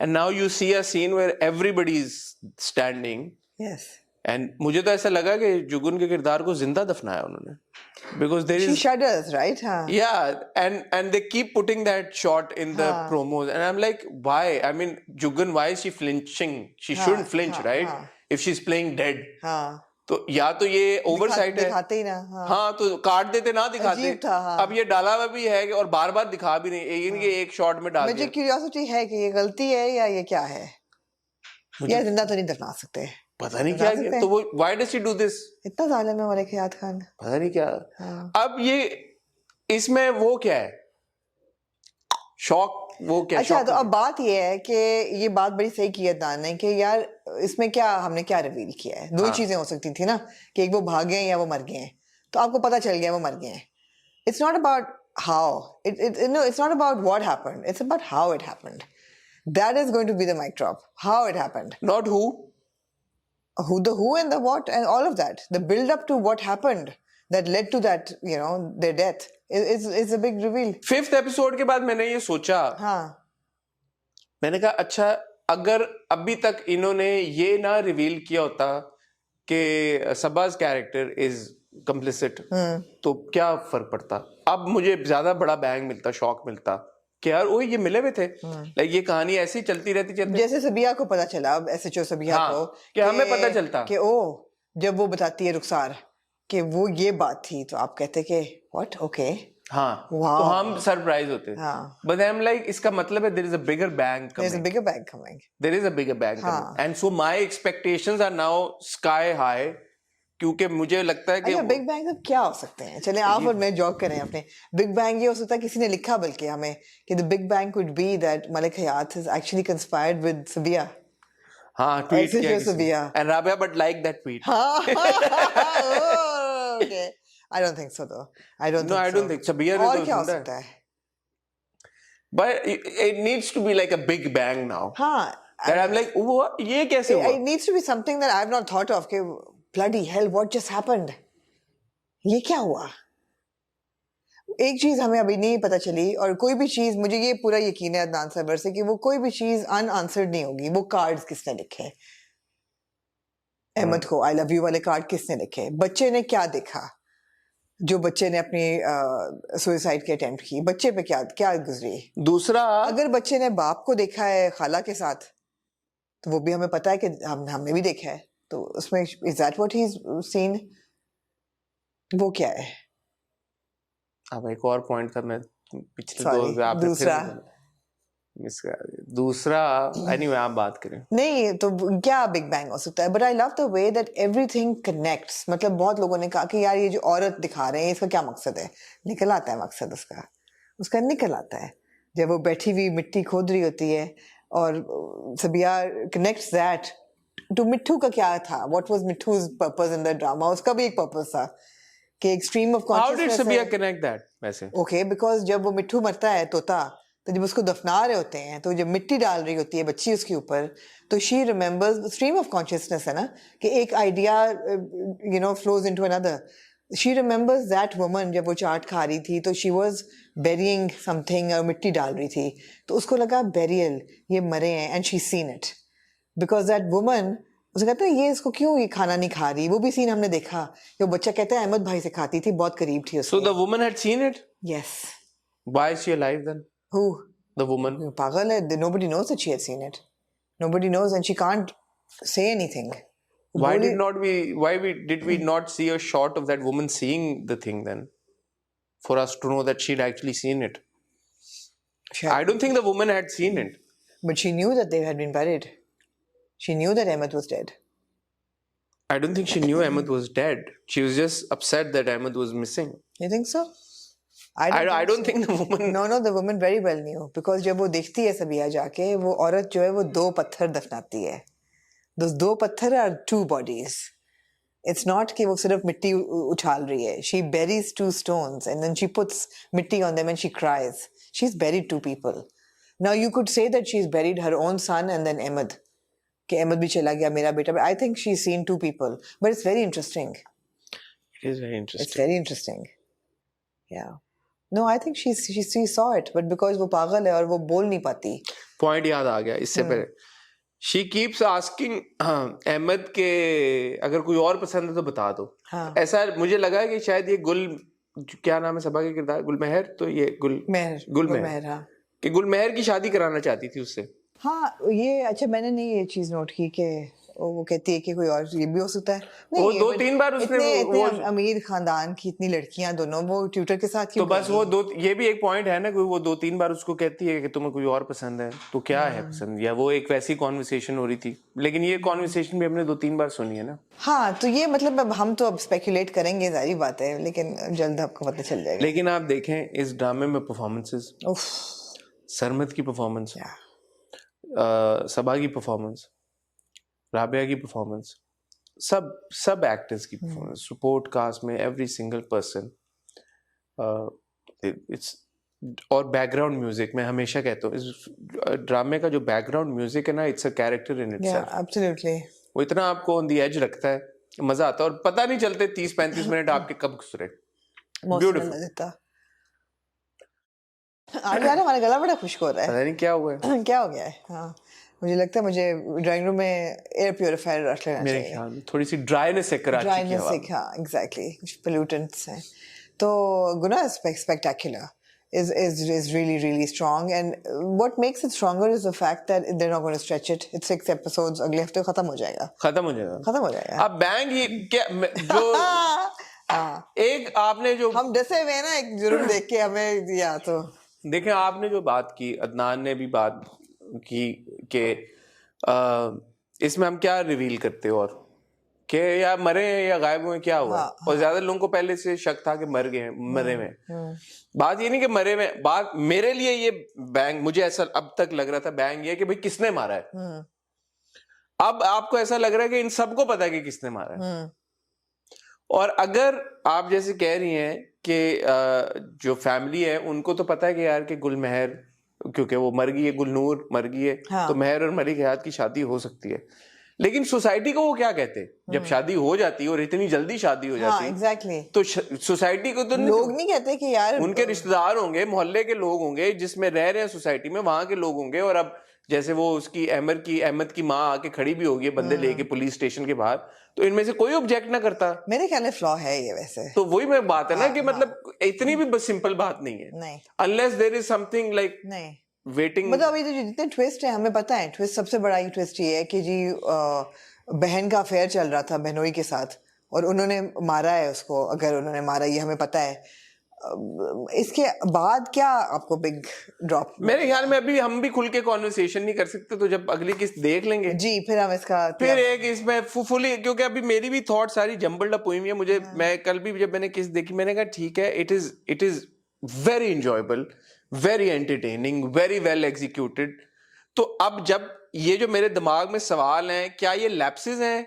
And now you see a scene where everybody is standing. Yes. And मुझे तो ऐसा लगा कि जुगुन के किरदार को जिंदा दफनाया उन्होंने, because there is, she shudders, right? Yeah, and they keep putting that shot in the promos, and I'm like, why? I mean, Jugun, why is she flinching? She shouldn't flinch, right? If she's playing dead. तो या तो ये ओवरसाइट है, दिखाते ही ना। हाँ तो काट देते ना दिखाते। अब ये डाला हुआ भी है और बार बार दिखा भी नहीं, इनके एक शॉट में डाल दिया। मुझे क्यूरियोसिटी है कि ये गलती है या ये क्या है, या जिंदा तो नहीं दफना सकते, पता नहीं क्या है। तो वो why does she do this? इतना जालिम है मलिक हयात खान, पता नहीं क्या। अब ये इसमें वो क्या है, शॉक वो क्या अच्छा shock तो अब बात ये है कि ये बात बड़ी सही की है अदनान ने कि यार इसमें क्या हमने क्या रिवील किया है, दो ही चीजें हो सकती थी ना कि एक वो भाग गए या वो मर गए हैं, तो आपको पता चल गया वो मर गए हैं. It's not about how it's not about what happened, it's about how it happened. That is going to be the mic drop, how it happened, not who the who and the what and all of that, the build up to what happened that led to that, you know, their death is a big reveal. 5th episode के बाद मैंने ये सोचा, हाँ मैंने कहा अच्छा अगर अभी तक इन्होंने ये ना रिवील किया होता कि सबाज कैरेक्टर इज कंप्लिसिट तो क्या फर्क पड़ता. अब मुझे ज्यादा बड़ा बैंग मिलता, शॉक मिलता कि यार ओए ये मिले हुए थे. लाइक ये कहानी ऐसी चलती रहती जैसे सबिया को पता चला, अब एसएचओ सबिया को कि हमें पता चलता कि ओ जब वो बताती है रुखसार कि वो ये बात थी, तो आप कहते कि व्हाट, ओके हाँ तो हम सरप्राइज होते. बट आई एम लाइक इसका मतलब है there is a bigger bang coming, there's a bigger bag coming, there is a bigger bang coming, and so my expectations are now sky high क्योंकि मुझे लगता है कि अच्छा बिग बैंग अब क्या हो सकते हैं. चले आप और मैं जॉक करें अपने. बिग बैंग ये हो सकता है किसी ने लिखा बल्कि हमें कि the big bang could be that Malik Hayat is actually conspired with Sabiya. हाँ ट्वीट किया सबिया and Rabia but like that tweet. Okay, I don't think so though. I don't think Sabia और क्या हो सकता है. But it needs to be like a big bang now. हाँ that I'm like वो ये कैसे हुआ. It needs to be something that I've not thought of. कि bloody hell, what just happened? ये क्या हुआ? एक चीज हमें अभी नहीं पता चली, और कोई भी चीज, मुझे ये पूरा यकीन है अदनान सरवर से कि वो कोई भी चीज अनआंसर्ड नहीं होगी. वो कार्ड्स किसने लिखे, अहमद को आई लव यू वाले कार्ड किसने लिखे, बच्चे ने क्या देखा, जो बच्चे ने अपनी सुसाइड की अटेम्प्ट की, बच्चे पे क्या क्या गुजरी. दूसरा अगर बच्चे ने बाप को देखा है खाला के साथ, तो वो भी हमें पता है कि हमने भी देखा है, तो उसमें is that what he is seen, वो क्या है. अब एक और पॉइंट था, मैं पिछले दो दूसरा एनीवे आप बात करें. नहीं तो क्या बिग बैंग हो सकता है. But I love the way that everything connects. मतलब बहुत लोगों ने कहा कि यार ये जो औरत दिखा रहे हैं इसका क्या मकसद है. निकल आता है मकसद उसका निकल आता है जब वो बैठी हुई मिट्टी खोद रही होती है, और सबिया कनेक्ट्स दैट टू मिट्ठू का क्या था, what was Mitthu's purpose in the drama. उसका भी एक पर्पस था कि एक stream of consciousness. How did Sabiya connect that वैसे. ओके बिकॉज जब वो मिट्ठू मरता है तोता, तो जब उसको दफना रहे होते हैं, तो जब मिट्टी डाल रही होती है बच्ची उसके ऊपर, तो she remembers stream of consciousness है ना, कि एक idea you know flows into another. She remembers that woman जब वो चाट खा रही थी, तो शी वाज बेरिंग समथिंग और मिट्टी डाल रही थी, तो उसको लगा बेरियल, ये मरे हैं, and she seen it because that woman, उसे कहते हैं ये इसको क्यों ये खाना नहीं खा रही. वो भी सीन हमने देखा, वो बच्चा कहता है अहमद भाई से खाती थी, बहुत करीब थी उसके. So the woman had seen it? Yes. Why is she alive then? Who? The woman. पागल है. Nobody knows that she had seen it. Nobody knows, and she can't say anything. Why did we not see a shot of that woman seeing the thing then, for us to know that she'd actually seen it? I don't think the woman had seen it. But she knew that they had been buried. She knew that Ahmed was dead. I don't think she knew Ahmed was dead. She was just upset that Ahmed was missing. You think so? I don't think the woman. No, the woman very well knew, because जब वो देखती है सबिया जाके, वो औरत जो है वो 2 पत्थर दफनाती है. Those 2 पत्थर are 2 bodies. It's not कि वो सिर्फ मिट्टी उछाल रही है. She buries 2 stones and then she puts मिट्टी on them and she cries. She's buried 2 people. Now you could say that she's buried her own son and then Ahmed. कि अहमद भी चला गया मेरा बेटा. But I think she's seen 2 people. But it's very interesting. It is very interesting. It's very interesting. Yeah. No, I think she saw it, but because वो पागल है और वो बोल नहीं पाती. Point याद आ गया इससे पहले. She keeps asking अहमद के अगर कोई और पसंद है तो बता दो. हाँ. ऐसा मुझे लगा है कि शायद ये गुल, क्या नाम है सबा के किरदार, गुलमेहर, तो ये गुलमेहर हाँ, कि गुलमेहर की शादी कराना चाहती थी उससे. हाँ ये अच्छा, मैंने नहीं ये चीज नोट की कि वो कहती है कि कोई और ये भी हो सकता है. वो 2-3 बार उसने इतने अमीर खानदान की इतनी लड़कियां दोनों, वो ट्यूटर के साथ तो बस वो ये भी एक पॉइंट है ना, कोई वो 2-3 बार उसको कहती है कि तुम्हें कोई और पसंद है, तो क्या है पसंद, या वो एक वैसी कॉन्वर्सेशन हो रही थी. लेकिन ये कॉन्वर्सेशन भी हमने 2-3 बार सुनी है ना. हाँ तो ये मतलब अब हम तो अब स्पेकुलेट करेंगे, जारी बात है, लेकिन जल्द आपको पता चल जाएगा. लेकिन आप देखें इस ड्रामे में परफॉर्मेंसेस सरमद की परफॉर्मेंस, सबा की परफॉर्मेंस, राबिया की परफॉर्मेंस, सब एक्टर्स की परफॉर्मेंस, सपोर्ट कास्ट में एवरी सिंगल पर्सन, इट्स और बैकग्राउंड म्यूजिक, मैं हमेशा कहता हूँ इस ड्रामे का जो बैकग्राउंड म्यूजिक है ना, it's a character in itself. Absolutely. वो इतना आपको ऑन द एज रखता है, मजा आता है और पता नहीं चलते 30-35 मिनट आपके कब गुजरे। ब्यूटीफुल। आज यार हमारा गला बड़ा खुश्क हो रहा है, पता नहीं क्या हुआ है। क्या हो गया है? हाँ, मुझे लगता है मुझे ड्राइंग रूम में एयर प्योरीफायर रख लेना मेरे चाहिए। ख्याल में थोड़ी सी ड्राइनेस है कराची की हवा में। हाँ, एग्जैक्टली, कुछ पोल्यूटेंट्स हैं। तो गुना is spectacular, is really strong, and what makes it stronger is the fact that they're not going to stretch it. It's 6 episodes, अगले हफ्ते खत्म हो जाएगा। अब बैंग ये क्या जो एक आपने जो हम डसे हुए हैं ना, एक जरूर देख के हमें या तो देखें, आपने जो बात की, अदनान ने भी बात की कि इसमें हम क्या रिवील करते हो और कि या मरे हैं या गायब हुए, क्या हुआ। और ज्यादा लोगों को पहले से शक था कि मर गए, मरे में। बात ये नहीं कि मरे में, बात मेरे लिए ये बैंग, मुझे ऐसा अब तक लग रहा था बैंग ये कि भाई किसने मारा है। अब आपको ऐसा लग रहा है कि इन सबको पता है कि किसने मारा है। और अगर आप जैसे कह रही हैं कि जो फैमिली है उनको तो पता है कि यार कि गुलमहर, क्योंकि वो मर गई है, गुलनूर मर गई है, तो महर और मलिक हयात की शादी हो सकती है। लेकिन सोसाइटी को वो क्या कहते हैं जब शादी हो जाती है और इतनी जल्दी शादी हो जाती है? एग्जैक्टली। तो सोसाइटी को तो लोग नहीं कहते कि यार, उनके रिश्तेदार होंगे, मोहल्ले के लोग होंगे जिसमें रह रहे हैं सोसाइटी में, वहां के लोग होंगे। और अब जैसे वो उसकी अहमद की माँ आके खड़ी भी होगी बंदे लेके पुलिस स्टेशन के बाहर, तो इनमें से कोई ऑब्जेक्ट ना करता। मेरे ख्याल में फ्लॉ है ये वैसे। तो वही मैं बात है ना कि मतलब इतनी भी सिंपल बात नहीं है, unless there is something like waiting. मतलब अभी तो जितने ट्विस्ट है हमें पता है, ट्विस्ट सबसे बड़ा ये ट्विस्ट ये है कि जी बहन का अफेयर चल रहा था बहनोई के साथ और उन्होंने मारा है उसको। अगर उन्होंने मारा ये हमें पता है। इसके बाद क्या आपको बिग ड्रॉप? मेरे ख्याल में अभी हम भी खुल के कॉन्वर्सेशन नहीं कर सकते, तो जब अगली किस्त देख लेंगे जी फिर हम इसका फिर एक इसमें फुली, क्योंकि अभी मेरी भी थॉट सारी जम्बल्ड अप हुई है मुझे। मैं कल भी जब मैंने किस्त देखी मैंने कहा ठीक है, it is very enjoyable, very entertaining, very well executed. तो अब जब ये जो मेरे दिमाग में सवाल हैं, क्या ये लैप्सेस हैं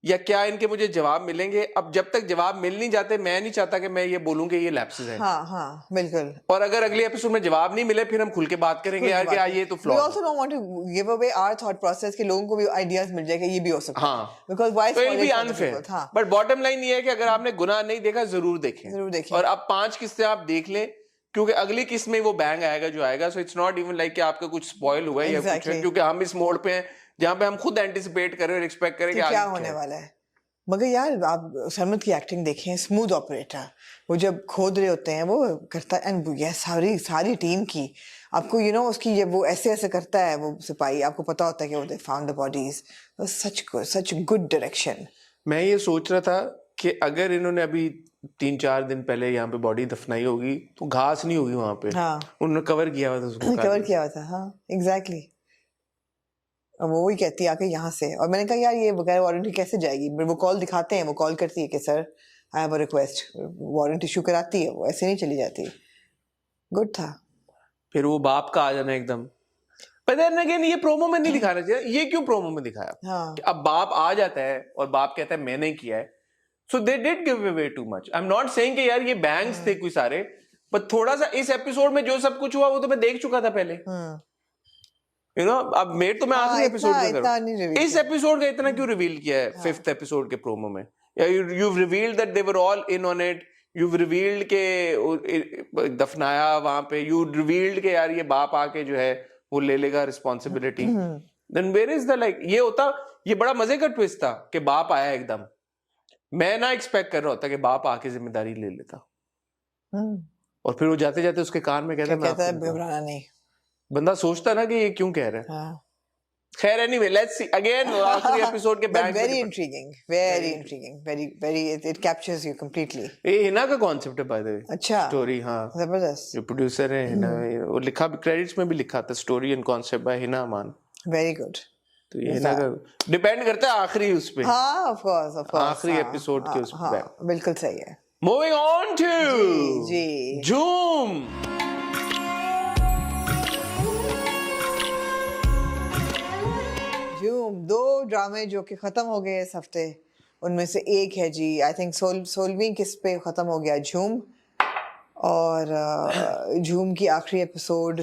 या क्या इनके मुझे जवाब मिलेंगे? अब जब तक जवाब मिल नहीं जाते, मैं नहीं चाहता कि मैं ये बोलूं कि ये लैप्सेस हैं। हाँ, बिल्कुल। और अगर अगले एपिसोड में जवाब नहीं मिले फिर हम खुल के बात करेंगे यार कि ये तो flaw. We also don't want to give away our thought process कि लोगों को भी आइडियाज मिल जाएगा, ये भी हो सकता है। Because why तो it will be unfair। But bottom line ये है कि अगर आपने गुनाह नहीं देखा जरूर देखें। और अब 5 किस्तें आप देख लें, क्योंकि अगली किस्त में वो बैंग आएगा जो आएगा। So it's not even like कि आपका कुछ स्पॉइल हुआ है या कुछ है, क्योंकि हम इस मोड पे हैं जहाँ पे हम खुद एंटिसिपेट कर रहे हैं और एक्सपेक्ट करें कि क्या होने वाला है। मगर यार आप सरमद की एक्टिंग देखें, स्मूथ ऑपरेटर, वो जब खोद रहे होते हैं वो करता है, एंड ये सारी टीम की आपको उसकी ये वो ऐसे करता है वो सिपाही, आपको पता होता है कि वो they found the bodies. Such good direction. मैं ये सोच रहा था कि अगर इन्होंने अभी 3-4 दिन पहले यहाँ पे बॉडी दफनाई होगी तो घास नहीं होगी वहां पे। उन्होंने कवर किया हुआ था उसको, कवर किया हुआ था। हाँ, एग्जैक्टली। अब वो ही कहती है आके यहाँ से, और मैंने कहा यार ये बगैर वारंटी कैसे जाएगी? वो कॉल दिखाते हैं, वो कॉल करती है कि sir I have a request, warranty issue कराती है, वो ऐसे नहीं चली जाती। गुड था। फिर वो बाप का आ जाना एकदम, पर अगेन ये प्रोमो में नहीं दिखाना चाहिए। ये क्यों प्रोमो में दिखाया? कि अब बाप आ जाता है और बाप कहता है मैंने किया है। So they did give away too much. I am not saying कि यार ये बैंग्स थे कोई सारे, पर थोड़ा सा इस एपिसोड में जो सब कुछ हुआ वो तो मैं देख चुका था पहले। अब मेट तो मैं आखिरी एपिसोड में करूं, इस एपिसोड का इतना क्यों रिवील किया है 5th एपिसोड के प्रोमो में? you've revealed that they were all in on it, you've revealed के दफनाया वहां पे, you revealed के यार ये बाप आके जो है वो ले लेगा responsibility. then where is the ये होता, ये बड़ा मजे का ट्विस्ट था कि बाप आया एकदम। मैं ना एक्सपेक्ट कर रहा होता कि बाप आके जिम्मेदारी ले लेता, और फिर वो जाते जाते उसके कान में कहता है घबराना नहीं। बंदा सोचता ना कि ये क्यों कह रहा है। खैर एनीवे लेट्स सी अगेन आखिरी एपिसोड के bang. Very intriguing, very it captures you completely. ये हिना का कॉन्सेप्ट है बाय द वे। अच्छा, स्टोरी। हाँ, जबरदस्त। जो प्रोड्यूसर है हिना, वो लिखा क्रेडिट्स में भी लिखा था story and concept bye Hina Aman. Very good. तो ये हिना का डिपेंड करता है आखिरी उस पे। हाँ, ऑफ कोर्स आखिरी एपिसोड के उस पे। बिल्कुल सही है। मूविंग ऑन टू जी जूम। झूम 2 ड्रामे जो कि खत्म हो गए इस हफ्ते, उनमें से एक है जी आई थिंक 16वीं किस्त पे खत्म हो गया झूम, और झूम की आखिरी एपिसोड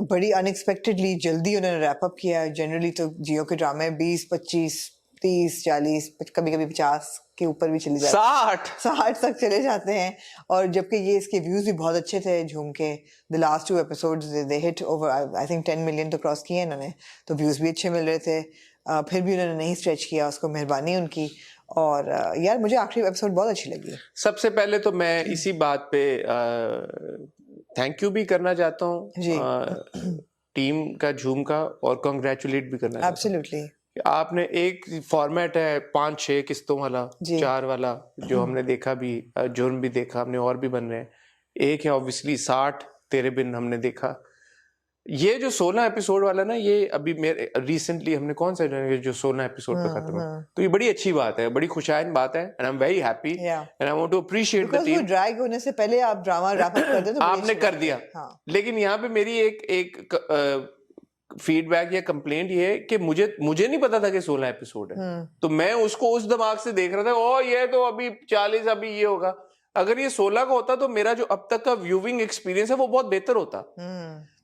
बड़ी अनएक्सपेक्टेडली जल्दी उन्होंने रैप अप किया। जनरली तो जियो के ड्रामे 20, 25, 30, 40, कभी कभी 50 के ऊपर भी चले जाते हैं, 60 तक चले जाते हैं। और जबकि ये इसके व्यूज भी बहुत अच्छे थे झूम के, the last 2 episodes they hit over I think 10 million तो क्रॉस किए इन्होंने, तो व्यूज भी अच्छे मिल रहे थे। फिर भी उन्होंने नहीं स्ट्रेच किया उसको, मेहरबानी उनकी। और यार मुझे आखिरी एपिसोड बहुत अच्छी लगी। सबसे पहले तो मैं इसी बात पे थैंक यू भी करना चाहता हूँ टीम का झूम का, और कॉन्ग्रेचुलेट भी करना एब्सोल्युटली। आपने एक फॉर्मेट है 5-6 किस्तों वाला, 4 वाला जो हमने देखा भी, जुर्म भी देखा हमने, और भी बन रहे हैं। एक है ऑब्वियसली 60 तेरे बिन हमने देखा। ये जो 16 एपिसोड वाला ना, ये अभी मेरे रिसेंटली हमने कौन सा जो 16 एपिसोड पे खत्म हुआ, तो ये बड़ी अच्छी बात है, बड़ी खुशाइन बात है, and I am very happy and I want to appreciate the team. Drag होने से पहले आप ड्रामा रैप अप कर दे तो आपने कर दिया। लेकिन यहाँ पे मेरी एक फीडबैक या कंप्लेंट ये है कि मुझे नहीं पता था कि 16 एपिसोड है, तो मैं उसको उस दिमाग से देख रहा था, ओ ये तो अभी 40, अभी ये होगा। अगर ये 16 का होता तो मेरा जो अब तक का व्यूइंग एक्सपीरियंस है वो बहुत बेहतर होता।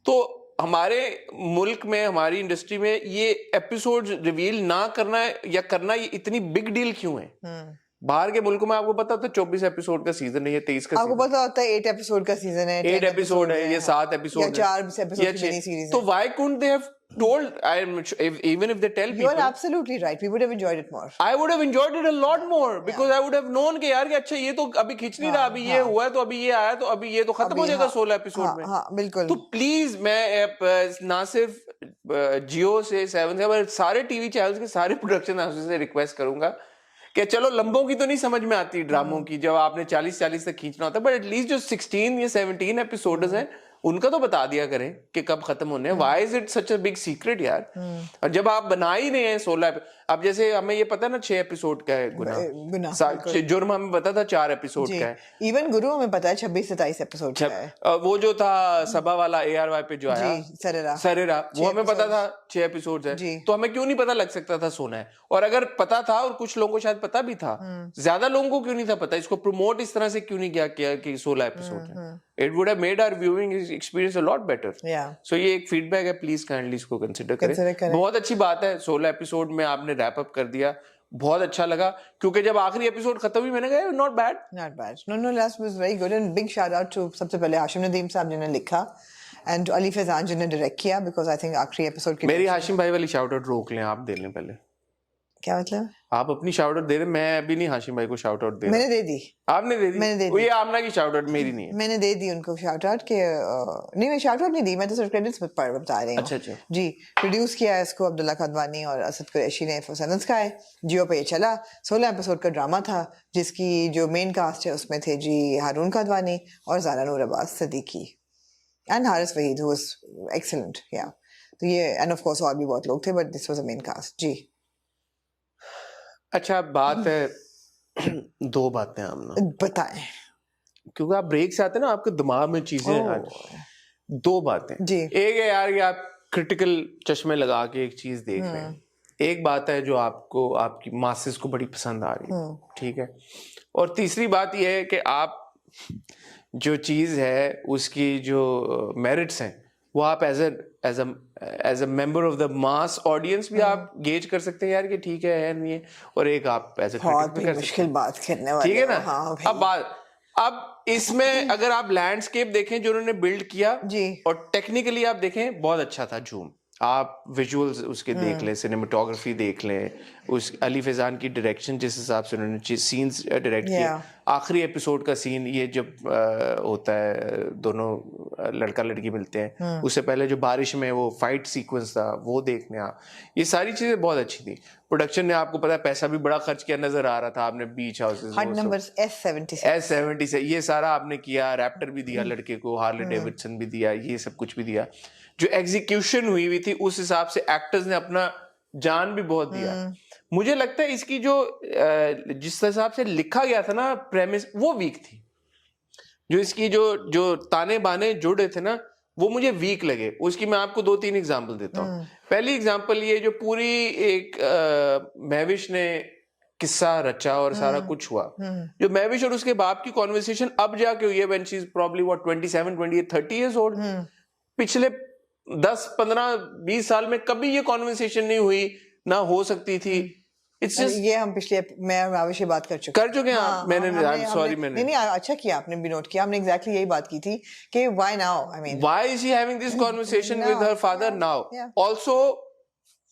तो हमारे मुल्क में, हमारी इंडस्ट्री में ये एपिसोड रिवील ना करना या करना, ये इतनी बिग डील क्यों है? बाहर के मुल्कों में आपको पता होता है 24 एपिसोड का सीजन है, ये 23 का आपको पता होता है 8 एपिसोड का सीजन है, 8 एपिसोड है, ये 7 एपिसोड है, 4 एपिसोड की मिनी सीरीज है। तो why couldn't they have told, even if they tell people, you are absolutely right, we would have enjoyed it more. I would have enjoyed it a lot more because I would have known कि यार कि अच्छा ये तो अभी खींच नहीं रहा, अभी ये हुआ है, तो अभी ये आया, तो अभी ये तो खत्म हो जाएगा 16 एपिसोड में। हाँ बिल्कुल। तो प्लीज मैं ना सिर्फ जियो से 7 से सारे टीवी चैनल्स के सारे प्रोडक्शन हाउसेस से रिक्वेस्ट करूंगा कि चलो लंबों की तो नहीं समझ में आती ड्रामों की, जब आपने 40 तक खींचना होता है, बट एटलीस्ट जो 16 या 17 एपिसोड्स हैं उनका तो बता दिया करें कि कब खत्म होने हैं। Why is it such a big secret यार? और जब आप बना ही नहीं है 16, अब जैसे हमें ये पता है ना 6 एपिसोड का है गुनाह, जुर्म हमें पता था 4 एपिसोड का है, इवन गुरु हमें पता है 26-27 एपिसोड का है। वो जो था सबा वाला ARY पे जो आया सरेरा, वो हमें पता था 6 एपिसोड है, तो हमें क्यों नहीं पता लग सकता था 16 है? और अगर पता था, और कुछ लोगों को शायद पता भी था, ज्यादा लोगों को क्यों नहीं था पता? इसको प्रमोट इस तरह से क्यों नहीं किया कि 16 एपिसोड है? It would have made our viewing experience a lot better. So ये एक फीडबैक है, प्लीज काइंडली इसको कंसिडर करें। बहुत अच्छी बात है 16 एपिसोड में आपने रैप अप कर दिया, बहुत अच्छा लगा, क्योंकि जब आखिरी एपिसोड खत्म हुई मैंने कहा not bad. No, last was very good and big shout out to सबसे पहले हाशिम नदीम साहब जिन्होंने लिखा एंड अली फैजान जिन्होंने डायरेक्ट किया, बिकॉज आई थिंक आखिरी एपिसोड की मेरी हाशिम भाई वाली शाउट आउट रोक लें, आप दे लें पहले। क्या मतलब? आप अपनी शाउट आउट दे रहे, मैं अभी नहीं हाशिम भाई को शाउट आउट दे रहा। मैंने दे दी। आपने दे दी? मैंने दे दी। ये आमना की शाउट आउट मेरी नहीं है। मैंने दे दी उनको शाउट आउट के, नहीं मैं शाउट आउट नहीं दी, मैं तो सिर्फ क्रेडिट्स बता रही हूँ। अच्छा जी, प्रोड्यूस किया है इसको अब्दुल्ला खदवानी और असद कुरैशी ने फॉर सेवन स्काई। जियो पे ये चला, 16 एपिसोड का ड्रामा था, जिसकी जो मेन कास्ट है उसमें थे जी हारून खदवानी और Zara Noor Abbas Siddiqui and Haris Waheed who was excellent. या तो ये एंड ऑफ कोर्स और भी बहुत लोग थे, but this was a main cast. जी अच्छा, बात है 2 बातें आमना बताएं, क्योंकि आप ब्रेक से आते हैं ना, आपके दिमाग में चीजें 2 बातें जी। एक है यार कि आप क्रिटिकल चश्मे लगा के एक चीज देख रहे हैं, एक बात है जो आपको आपकी मासेस को बड़ी पसंद आ रही है, ठीक है, और तीसरी बात यह है कि आप जो चीज है उसकी जो मेरिट्स हैं वो आप as a member of the mass audience भी आप गेज कर सकते हैं यार कि ठीक है नहीं है, और एक आप एज अ क्रिटिक भी कर मुश्किल बात करने वाले, ठीक है ना। हाँ, अब इसमें अगर आप लैंडस्केप देखें जो उन्होंने बिल्ड किया जी, और टेक्निकली आप देखें बहुत अच्छा था झूम, आप विजुअल्स उसके देख लें, सिनेमेटोग्राफी देख लें, उस अली फैजान की डायरेक्शन जिस हिसाब से उन्होंने सीन्स डायरेक्ट किए, आखिरी एपिसोड का सीन ये जब होता है दोनों लड़का लड़की मिलते हैं, उससे पहले जो बारिश में वो फाइट सीक्वेंस था वो देखने आप, ये सारी चीजें बहुत अच्छी थी। प्रोडक्शन ने आपको पता है पैसा भी बड़ा खर्च किया नजर आ रहा था, आपने बीच हाउसेस S70 से ये सारा आपने किया, रैप्टर भी दिया लड़के को, हार्ले डेविडसन भी दिया, ये सब कुछ भी दिया, जो एग्जीक्यूशन हुई थी उस हिसाब से एक्टर्स ने अपना जान भी बहुत दिया। मुझे लगता है इसकी जो जिस हिसाब से लिखा गया था ना प्रेमिस, वो वीक थी, जो इसकी जो ताने बाने जुड़े थे ना वो मुझे वीक लगे। उसकी मैं आपको 2-3 एग्जांपल देता हूँ। पहली एग्जांपल ये जो पूरी एक महविश ने किस्सा रचा और सारा कुछ हुआ, जो महविश और उसके बाप की कॉन्वर्सेशन अब जाके हुई है when she is probably what 27, 28, 30 years old. पिछले 10, 15, 20 साल में कभी ये कॉन्वर्सेशन नहीं हुई, ना हो सकती थी। It's just, ये हम मैं महविश से बात कर चुके हैं आप। मैंने सॉरी मैंने नहीं अच्छा किया आपने भी नोट किया। हमने एग्जैक्टली यही बात की थी कि why now, I mean why is she having this conversation with her father now? Also,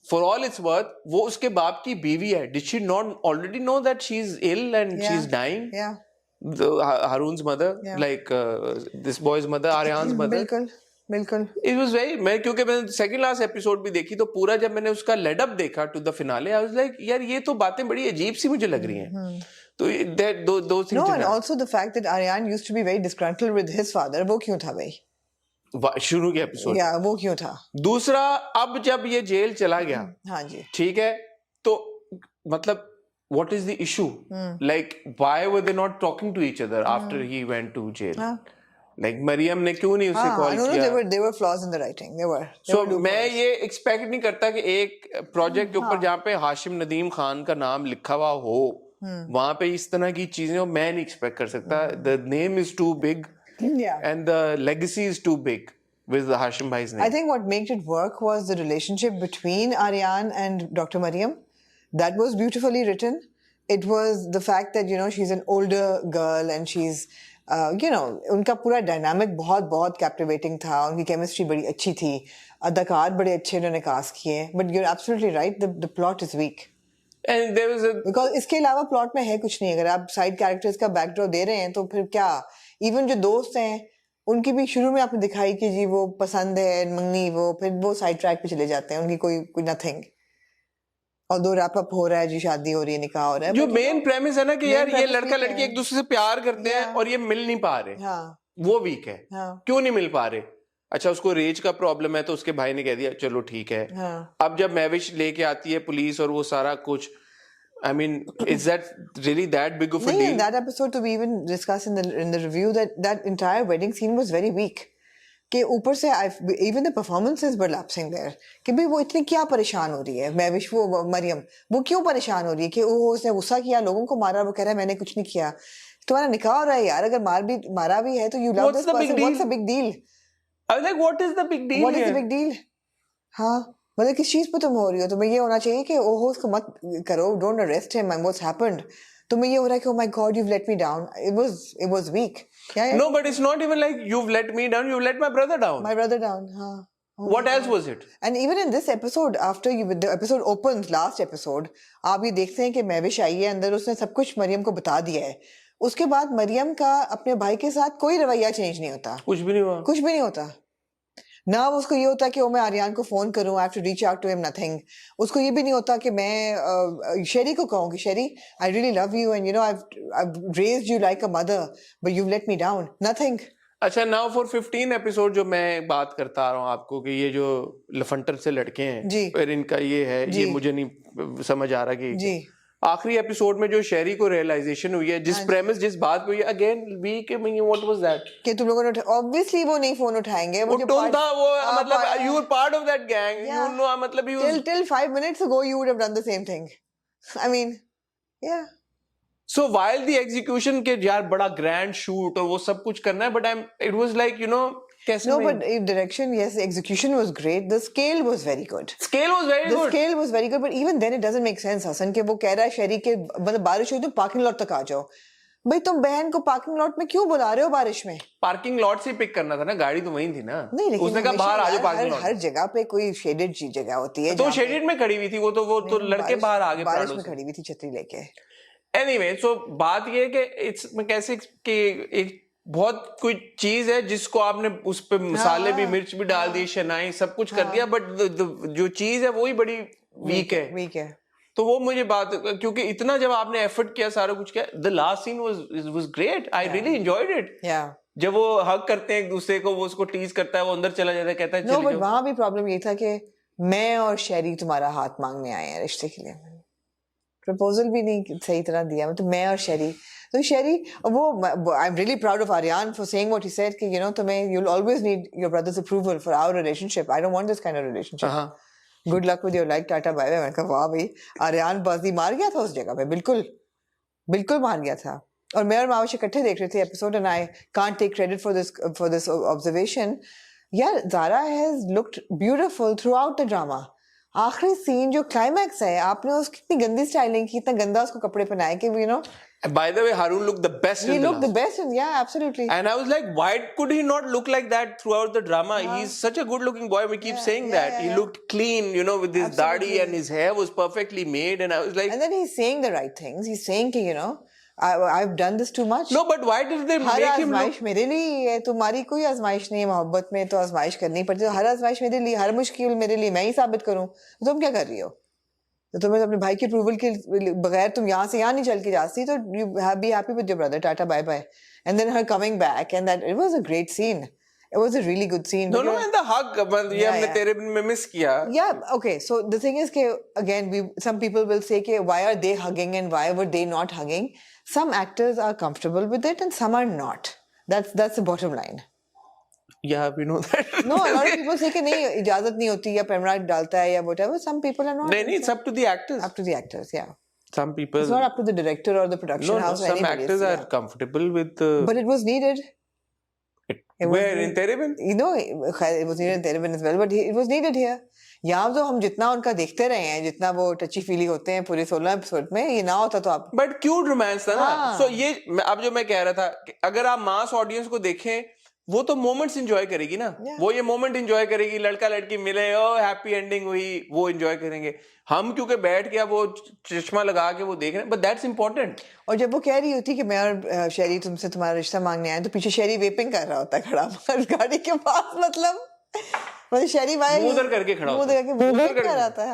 for all it's worth, वो उसके बाप की बीवी है। Did she not already know that she's ill and she's dying? Haroon's mother, like this boy's mother, Aryan's mother. बिल्कुल It was very, क्योंकि मैंने सेकंड लास्ट एपिसोड भी देखी तो पूरा जब मैंने उसका लेड अप देखा to the finale, I was like यार ये तो बातें बड़ी अजीब सी मुझे लग रही हैं। तो that those things. No, and also the fact that Aryan used to be very disgruntled with his father, वो क्यों था भाई? शुरू के एपिसोड वो क्यों था? दूसरा, अब जब ये जेल चला गया, हाँ जी, ठीक है, तो मतलब what is the issue? Like why were they not talking to each other after he went to jail? Like Maryam ने क्यों नहीं उसे कॉल किया? There were flaws in the writing. So मैं ये एक्सपेक्ट नहीं करता कि एक प्रोजेक्ट के ऊपर जहाँ पे हाशिम नदीम खान का नाम लिखा हुआ हो, वहां पे इस तरह की चीजें मैं नहीं एक्सपेक्ट कर सकता। The name is too big, and the legacy is too big with the Hashim bhai's name. I think what made it work was the relationship between Aryan and Dr. Mariam. That was beautifully written. It was the fact that she's an older girl and she's उनका पूरा डायनामिक बहुत कैप्टिवेटिंग था। उनकी केमिस्ट्री बड़ी अच्छी थी, अदाकार बड़े अच्छे उन्होंने कास्ट किए। But you are absolutely right, the plot is weak and there was because इसके अलावा प्लॉट में है कुछ नहीं। अगर आप साइड कैरेक्टर्स का बैकड्रॉप दे रहे हैं तो फिर क्या, इवन जो दोस्त हैं उनकी भी शुरू में आपने दिखाई कि जी वो पसंद है मंगनी, वो फिर वो साइड ट्रैक पे चले जाते हैं, उनकी कोई नथिंग। और दो रैप अप हो रहा है जी, शादी हो रही है, निकाह हो रहा है। जो मेन प्रेमिस है ना कि यार ये लड़का लड़की एक दूसरे से प्यार करते हैं और ये मिल नहीं पा रहे, वो वीक है। क्यों नहीं मिल पा रहे? अच्छा, उसको रेज का प्रॉब्लम है तो उसके भाई ने कह दिया चलो ठीक है। अब जब महविश लेके आती है पुलिस और वो सारा कुछ, I mean, is that really that big of a deal? In that episode, to be even discussed in the review, that entire wedding scene was very weak. कि ऊपर से even the performances were lapsing there. कि भाई वो इतनी क्या परेशान हो रही है महविश, वो मरियम वो क्यों परेशान हो रही है कि उसने गुस्सा किया, लोगों को मारा, वो कह रहा है मैंने कुछ नहीं किया। तुम्हारा निकाह हो रहा है यार, अगर मारा भी है तो you love this person, what's the big deal? I was like, what is the big deal? What is the big deal? हाँ, मतलब किस चीज पे तुम हो रही हो? तुम्हें ये होना चाहिए कि ओहो उसको मत करो, don't arrest him, and what's happened? तुम्हें ये हो रहा है कि oh my god you've let me down. It was weak. Yeah. No, but it's not even like you've let me down, you've let my brother down. My brother down, हाँ. Oh, what else was it? And even in this episode, after the episode opens, last episode, आप ये देखते हैं कि महविश आई है अंदर, उसने सब कुछ मरियम को बता दिया है। उसके बाद मरियम का अपने भाई के साथ कोई रवैया चेंज नहीं होता, कुछ भी नहीं होता ना। उसको ये होता कि मैं आर्यन को फोन करूं, I have to reach out to him, nothing. उसको ये भी नहीं होता कि मैं शेरी को कहूं कि शेरी I really love you and I've raised you like a mother but you've let me down, nothing. अच्छा, नाउ फॉर 15 एपिसोड जो मैं बात करता आ रहा हूँ आपको कि ये जो लफंटर से लड़के हैं फिर इनका ये है, ये मुझे नहीं समझ आ रहा कि जी आखिरी एपिसोड में जो शेरी को रियलाइजेशन हुई है, जिस प्रेमिस जिस बात पे हुई है, again weak, what was that कि तुम लोगों ने ऑब्वियसली वो नहीं फोन उठाएंगे, वो टोन था वो, मतलब you were part of that gang, you know, मतलब you till 5 minutes ago you would have done the same thing. I mean, yeah. So while the execution के यार बड़ा grand shoot और वो सब कुछ करना है, but it was like No, but direction, yes, execution was great. The scale was very good. The scale was very good, but even then it doesn't make sense, Hasan, कि वो कह रहा है शेरी के मतलब बारिश हुई तो पार्किंग लॉट तक आ जाओ। भाई तुम बहन को पार्किंग लॉट में क्यों बुला रहे हो बारिश में? पार्किंग लॉट से पिक करना था ना, गाड़ी तो वहीं थी ना। नहीं, लेकिन उसने कहा बाहर आ जाओ पार्किंग लॉट। हर जगह पे कोई शेडेड जगह होती है, तो शेडेड में खड़ी हुई थी वो तो लड़के बाहर आगे बारिश में खड़ी हुई थी छतरी लेके। Anyway, so बात ये है कि कैसे कि एक बहुत कोई चीज है जिसको आपने उस पे मसाले भी, मिर्च भी डाल दी, शनाई सब कुछ कर दिया, बट जो चीज है वही बड़ी वीक है। तो वो मुझे बात, क्योंकि इतना जब आपने एफर्ट किया, सारा कुछ किया, the last scene was great, I really enjoyed it. जब वो हग करते हैं एक दूसरे को, वो उसको टीज करता है, वो अंदर चला जाता है, कहता है नो, बट वहां भी प्रॉब्लम ये था कि मैं और शेरी तुम्हारा हाथ मांगने आए हैं रिश्ते के लिए। प्रपोजल भी नहीं सही तरह दिया, मतलब मैं और शेरी, तो शेरी वो, I am really proud of Aryan for saying what he said कि यू नो तुम्हें, you will always need your brother's approval for our relationship, I don't want this kind of relationship, good luck with your life, tata bye bye. मैंने कहा वाह भाई, आर्यन बाजी मार गया था उस जगह पे, बिल्कुल बिल्कुल मार गया था। और मैं और मावश इकट्ठे देख रहे थे episode, and I can't take credit for this observation. यार Zara has looked beautiful throughout the drama. आखिरी सीन जो क्लाइमैक्स है, आपने उसकी इतनी गंदी स्टाइलिंग की, इतना गंदा उसको कपड़े पहनाए कि you no, by the way, Harun looked the best. He looked the best, yeah, absolutely. And I was like, why could he not look like that throughout the drama? He's such a good-looking boy. We keep saying that. He looked clean, you know, with his dadi, and his hair was perfectly made. And I was like, and then he's saying the right things. He's saying, you know, I've done this too much. No, but why did they make him look? मेरे लिए है, तुम्हारी कोई आजमाइश नहीं है मोहब्बत में, तो आजमाइश करनी पड़ती है। हर आजमाइश मेरे लिए, हर मुश्किल मेरे लिए मैं ही साबित करूं, तो तुम क्या कर रही हो? तो तुम्हें अपने भाई के अप्रूवल के बगैर तुम यहाँ से यहाँ नहीं चल के जाती, तो you be happy with your brother, tata bye bye. And then her coming back, and that, it was a great scene. It was a really good scene. No, and the hug, ये हमने तेरे में miss किया। Yeah, okay. So the thing is, again, some people will say, why are they hugging and why were they not hugging? Some actors are comfortable with it and some are not. That's the bottom line. Yeah, we know that. No, a lot of people say कि नहीं, इजाजत नहीं होती या कैमरा डालता है या whatever. Some people are not. नहीं, it's up to the actors. Up to the actors, yeah. Some people. It's not up to the director or the production house. No, some actors are comfortable with. But it was needed. Where in Terrebin? You know, it was needed in Terrebin as well, but it was needed here. यहाँ तो हम जितना उनका देखते रहे हैं, जितना वो टची फीली होते हैं पूरे 16 एपिसोड में, ये ना होता तो आप। बट क्यूट रोमांस था ना। सो ये अब जो मैं कह रहा था, अगर आप मास ऑडियंस को देखें, वो तो मोमेंट्स एंजॉय करेगी ना। वो ये मोमेंट एंजॉय करेगी, लड़का लड़की मिले, ओ हैप्पी एंडिंग हुई, वो एंजॉय करेंगे। हम क्योंकि बैठ के वो चश्मा लगा के वो देख रहे हैं, बट दैट्स इंपॉर्टेंट। और जब वो कह रही होती कि मैं और शेरी तुमसे तुम्हारा रिश्ता मांगने आए, तो पीछे शेरी वेपिंग कर रहा होता है खड़ा गाड़ी के पास, मतलब शेरी भाई मुंह करके खड़ा होता है, मुंह कर रहा था,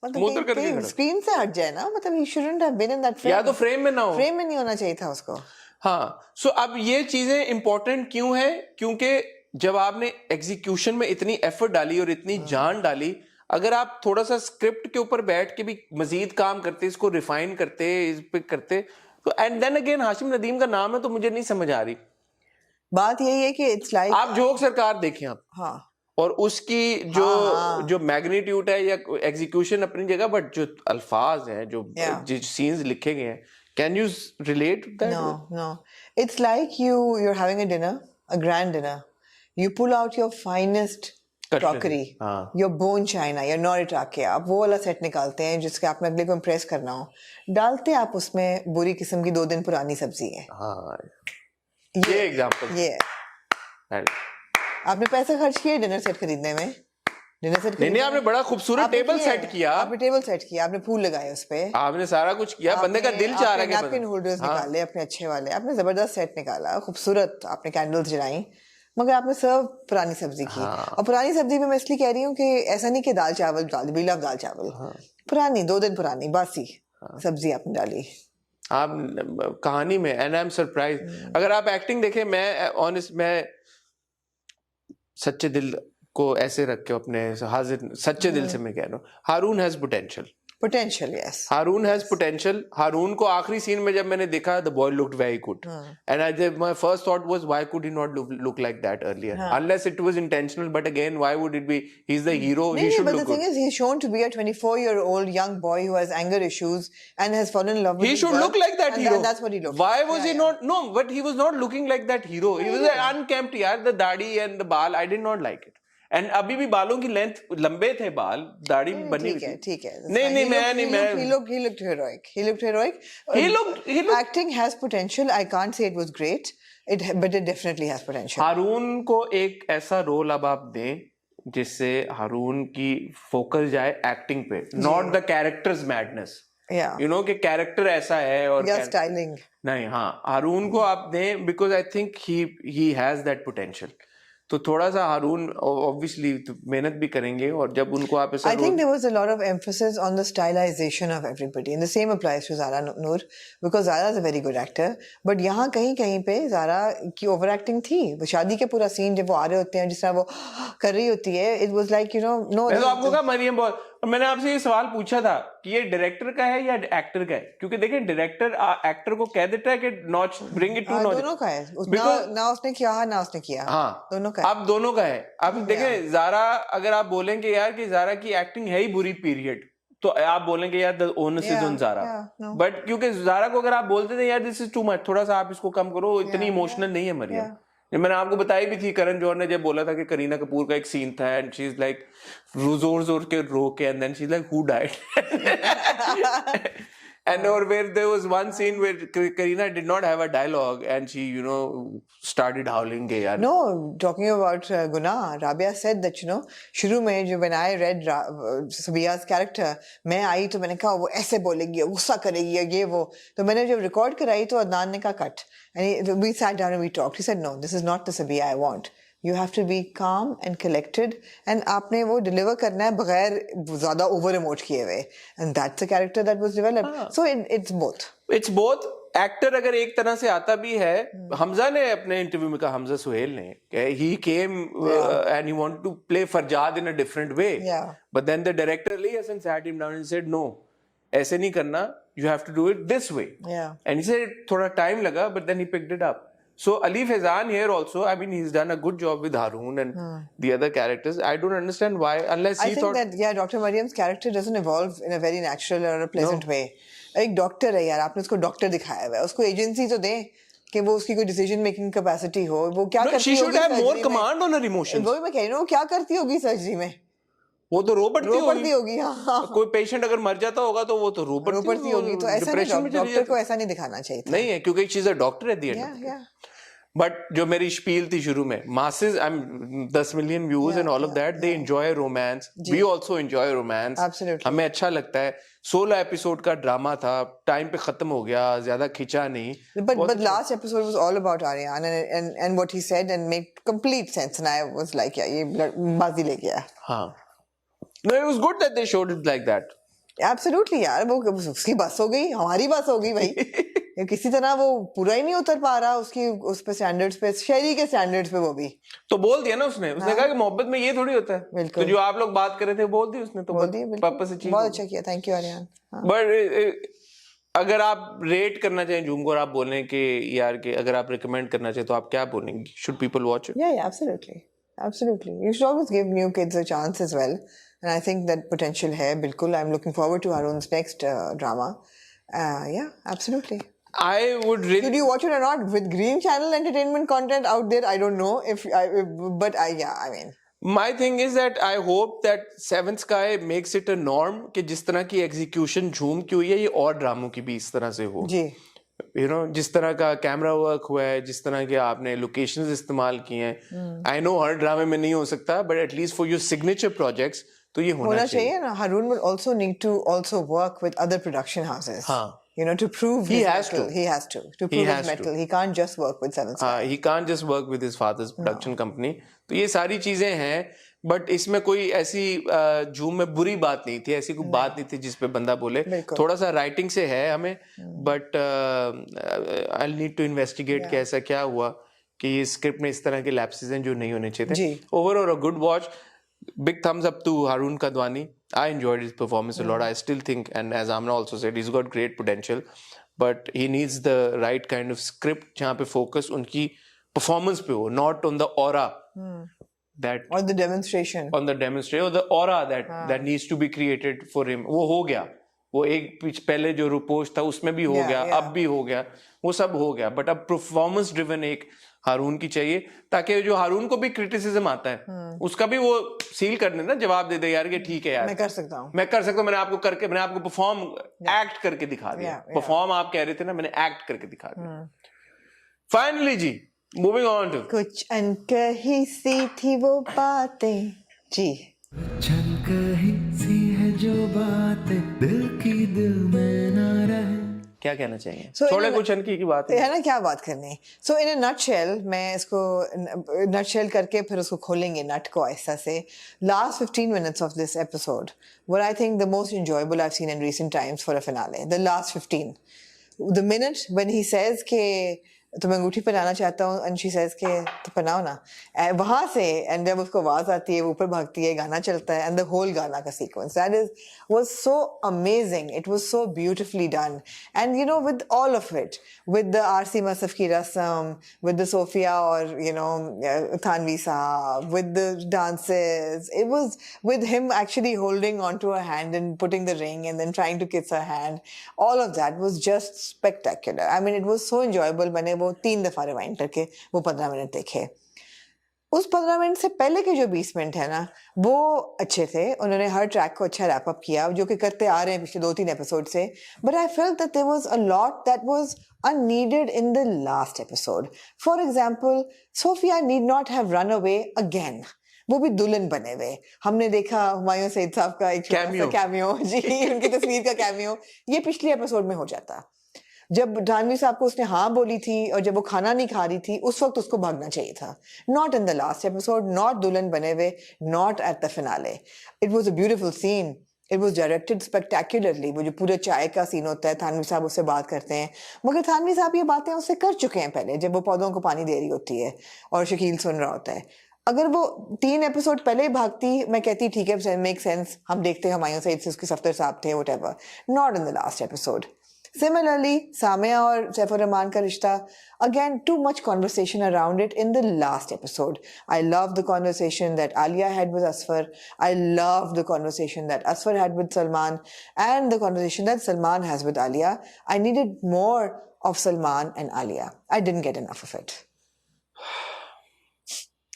मतलब स्क्रीन से हट जाए ना, मतलब he shouldn't have been in that frame। या तो फ्रेम में ना हो, फ्रेम में नहीं होना चाहिए था उसको। हाँ, सो अब ये चीजें इंपॉर्टेंट क्यों है? क्योंकि जब आपने एग्जीक्यूशन में इतनी एफर्ट डाली और इतनी जान डाली, अगर आप थोड़ा सा स्क्रिप्ट के ऊपर बैठ के भी मजीद काम करते, इसको रिफाइन करते, इस पे करते, तो and then again Hashim Nadeem का नाम है, तो मुझे नहीं समझ आ रही। बात यही है कि इट्स लाइक आप जोक सरकार देखें आप, हाँ, और उसकी जो मैग्नीट्यूड है या एग्जीक्यूशन अपनी जगह, बट जो अल्फाज हैं, जो सीन्स लिखे गए हैं, can you relate that? No. It's like you're having a dinner, a grand dinner. You pull out your finest crockery, your bone china, your noritake, आप वो वाला सेट निकालते हैं जिसके आपने अगले को इम्प्रेस करना हो, डालते आप उसमें बुरी किस्म की 2 दिन पुरानी सब्जी है। ये एग्जांपल ये आपने पैसे खर्च किए डिनर सेट खरीदने में, नहीं, आपने बड़ा खूबसूरत टेबल सेट किया, आपने टेबल सेट किया, आपने फूल लगाए उस पे, आपने सारा कुछ किया, बंदे का दिल चाह रहा है, नैपकिन होल्डर्स निकाले अपने अच्छे वाले, आपने जबरदस्त सेट निकाला, खूबसूरत, आपने कैंडल्स जलाई, मगर आपने सर्व पुरानी सब्जी की। और पुरानी सब्जी में मैं इसलिए कह रही हूँ कि ऐसा नहीं कि दाल चावल, वी लव दाल चावल, पुरानी 2 दिन पुरानी बासी सब्जी आपने डाली आप कहानी में। एंड आई एम सरप्राइज, अगर आप एक्टिंग देखें, मैं ऑनेस्ट, मैं सच्चे दिल को ऐसे रख के अपने हाजिर सच्चे दिल से मैं कह रहा हूँ, Haroon has potential, yes, Haroon has potential. Haroon को आखिरी सीन में जब मैंने देखा, the boy looked very good, and my first thought was why could he not look like that earlier, unless it was intentional, but again why would it be, he is the hero, he should look good. But the thing is, he's shown to be a 24-year-old young boy who has anger issues and has fallen in love with he should look like that hero, and that's what he looked. Why was he not? No, but he was not looking like that hero. He was unkempt, yaar, the dadi and the baal, I did not like it. And अभी भी बालों की लेंथ लंबे थे, बाल, दाढ़ी बनी हुई थी, ठीक है, नहीं मैं he looked heroic, acting has potential, I can't say it was great, but it definitely has potential। हारून को एक ऐसा रोल अब आप दें जिससे हारून की फोकस जाए एक्टिंग पे, not the characters madness, you know कि कैरेक्टर ऐसा है और स्टाइलिंग नहीं, हाँ, हारून को आप दें, because I think he has that potential. तो थोड़ा सा हारून ऑब्वियसली मेहनत भी करेंगे, और जब उनको आप ऐसा, I think there was a lot of emphasis on the stylization of everybody, and the same applies to Zara Noor, because Zara is a very good actor, but यहाँ कहीं पे Zara की ओवर एक्टिंग थी। वो शादी के पूरा सीन जब वो आ रहे होते हैं, जिस तरह वो कर रही होती है, it was like, you know, no, मैं तो आपको कहा मरियम बहुत और मैंने आपसे ये सवाल पूछा था कि ये डायरेक्टर का है या एक्टर का है, क्योंकि देखिए डायरेक्टर एक्टर को कह देता है कि notch bring it to notch, दोनों का है ना उसने किया ना उसने किया, हाँ दोनों का है। अब दोनों का है। अब देखें ज़ारा, अगर आप बोलेंगे यार कि ज़ारा की एक्टिंग है ही बुरी पीरियड, तो आप बोलेंगे यार the onus is on Zara, but क्योंकि ज़ारा को अगर आप बोलते थे यार दिस इज टू मच, थोड़ा सा आप इसको कम करो, इतनी इमोशनल नहीं है मरियम। मैंने आपको बताई भी थी, करण जौहर ने जब बोला था कि करीना कपूर का एक सीन था एंड शी इज लाइक जोर जोर के रो के and then she is like who died and or where there was one scene where Kareena did not have a dialogue and she started howling ke yaar. No, talking about Guna, Rabia said that शुरू में जो when I read Sabiya's character, मैं आई तो मैंने कहा वो ऐसे बोलेगी, गुस्सा करेगी, ये वो, तो मैंने जब रिकॉर्ड कराई तो अदनान ने कहा cut, and we sat down and we talked. He said no, this is not the Sabiya I want. You have to be calm and collected, and आपने वो deliver करना है बगैर ज़्यादा over emote किए हुए, and that's the character that was developed. So it's both. It's both. Actor अगर एक तरह से आता भी है, हमजा ने अपने इंटरव्यू में कहा, हमजा सुहेल ने, he came and he wanted to play Farjad in a different way, but then the director Ali Hassan sat him down and said no, ऐसे नहीं करना, you have to do it this way, and he said थोड़ा time लगा, but then he picked it up. So Ali Faizan here also, I mean, he's done a good job with Haroon and the other characters. I don't understand why, unless he thought... I think that, Dr. Mariam's character doesn't evolve in a very natural or a pleasant way. एक डॉक्टर है यार, आपने उसको डॉक्टर दिखाया हुआ है, उसको एजेंसी तो दें कि वो उसकी कोई डिसीजन मेकिंग कैपेसिटी हो, वो क्या करती होगी, she should have more command on her emotions. वही मैं कह रही हूँ, क्या करती होगी सर्जरी में, वो तो रो पड़ती होगी। हाँ, कोई पेशेंट अगर मर जाता होगा तो वो तो रो पड़ती होगी, तो ऐसा नहीं, डॉक्टर को ऐसा नहीं दिखाना चाहिए था। नहीं है, क्योंकि she is a doctor at the end. But जो मेरी स्पील थी शुरू में, masses, 10 million views and all of that, they enjoy romance, we also enjoy romance, हमें अच्छा लगता है। 16 एपिसोड का ड्रामा था, टाइम पे खत्म हो गया, ज्यादा खिंचा नहीं। But last episode was all about Aryan and what he said and made complete sense, and I was like, yeah, ये बाजी ले गया। हाँ, no, it was good that they showed it like that. Absolutely यार, वो उसकी बस हो गई, हमारी बस हो गई भाई। किसी तरह वो पूरा ही नहीं उतर पा रहा उसकी उस पे स्टैंडर्ड्स पे, शहरी के स्टैंडर्ड्स पे, वो भी तो बोल दिया ना उसने कहा कि मोहब्बत में ये थोड़ी होता है, तो जो आप लोग बात कर रहे थे बोल दी उसने, तो पापा से चीज बहुत अच्छा किया, थैंक यू आर्यन। बट अगर आप रेट करना चाहें झूम को और आप बोलें कि यार कि अगर आप रिकमेंड करना चाहें तो आप क्या बोलेंगे, should people watch it? Yeah, absolutely you should always give new kids a chance as well, and I think that potential है बिल्कुल। I'm looking forward to Haroon's next drama. Yeah, absolutely. I would really... Should you watch it or not? With Green Channel entertainment content out there, I don't know but I mean, my thing is that I hope that Seventh Sky makes it a norm कि जिस तरह की एग्जीक्यूशन झूम की हुई है, ये और ड्रामों की भी इस तरह से हो जी। जिस तरह का कैमरा वर्क हुआ है, जिस तरह के आपने लोकेशंस इस्तेमाल किए हैं, आई नो हर ड्रामे में नहीं हो सकता, but at least for your signature projects तो ये होना चाहिए ना। Haroon will also need to also work with other production houses. हाँ, to prove he has metal. He has to prove his metal. He can't just work with Seventh Sky. He can't just work with his father's production company. तो ये सारी चीजें हैं, बट इसमें कोई ऐसी झूम में बुरी बात नहीं थी, ऐसी कोई बात नहीं थी जिस पे बंदा बोले। थोड़ा सा राइटिंग से है हमें, but I need to investigate कि ऐसा क्या हुआ कि ये स्क्रिप्ट में इस तरह के लैप्सेस हैं जो नहीं होने चाहिए थे। Overall a good watch, big thumbs up to Haroon Kadwani. I enjoyed his performance a lot. I still think, and as Amna also said, he's got great potential, but he needs the right kind of script जहाँ पे focus उनकी performance पे हो, not on the aura that or the demonstration, or the aura that needs to be created for him. वो हो गया, वो एक पहले जो रुपोश था उसमें भी हो गया, अब भी हो गया, वो सब हो गया, बट अब परफॉर्मेंस ड्रिवन एक हारून की चाहिए, ताकि जो हारून को भी क्रिटिसिज्म आता है उसका भी वो सील कर देना, जवाब दे दे यार कि ठीक है यार मैं कर सकता हूँ, मैंने आपको परफॉर्म एक्ट करके दिखा दिया। परफॉर्म आप कह रहे थे ना, मैंने एक्ट करके दिखा दिया। फाइनली जी, moving on to Kuch Ankahi सी थी वो बातें जी, कही सी है जो बातें दिल की दिल में ना रहे। क्या कहना चाहिए? थोड़े कुछ अनकी की बात है ना, क्या बात करनी। सो इन अ नटशेल, मैं इसको नटशेल करके फिर उसको खोलेंगे नट को ऐसा से। Last 15 minutes of this episode were I think the most enjoyable I've seen in recent times for a finale. The last 15. The minute when he says कि तो मैं अंगूठी पहनाना चाहता हूँ एंड शी सेज के तो पहनाओ ना वहां से एंड जब उसको आवाज आती है वो ऊपर भागती है गाना चलता है एंड द होल गाना का sequence that is was so amazing it was so beautifully done and you know with all of it with the आरसी मसफ की रस्म विद द सोफिया और you know Thanvi sahab with the dances it was with him actually holding on to her hand and putting the ring and then trying to kiss her hand all of that was just spectacular. I mean, it was so enjoyable. मैंने वो 3 दफा रिवाइंड करके वो 15 मिनट देखे. उस 15 मिनट से पहले के जो 20 मिनट है ना वो अच्छे थे. उन्होंने हर ट्रैक को अच्छा रैप अप किया जो कि करते आ रहे हैं पिछले 2-3 एपिसोड से. But I felt that there was a lot that was unneeded in the last episode. For example, Sophia need not have run away again. वो भी दुल्हन बने हुए. हमने देखा हुमायूं सईद साहब का एक कैमियो जी उनकी तस्वीर का कैमियो ये पिछले एपिसोड में हो जाता. जब जानवी साहब को उसने हाँ बोली थी और जब वो खाना नहीं खा रही थी उस वक्त उसको भागना चाहिए था. Not in the last episode, not दुल्हन बने हुए, not at the finale. It was a beautiful scene. It was directed spectacularly. वो जो पूरे चाय का सीन होता है थानवी साहब उससे बात करते हैं मगर थानवी साहब ये बातें उससे कर चुके हैं पहले जब वो पौधों को पानी दे रही होती है और शकील सुन रहा होता है. अगर वो 3 एपिसोड पहले ही भागती मैं कहती ठीक है मेक सेंस हम देखते हैं हुमायूं सईद से उसके सफ्तर साहब थे whatever. Not in the last episode. Similarly, Samiya और सैफ उर रहमान का रिश्ता, again, too much conversation around it in the last episode. I love the conversation that Alia had with Asfar. I love the conversation that Asfar had with Salman and the conversation that Salman has with Alia. I needed more of Salman and Alia. I didn't get enough of it.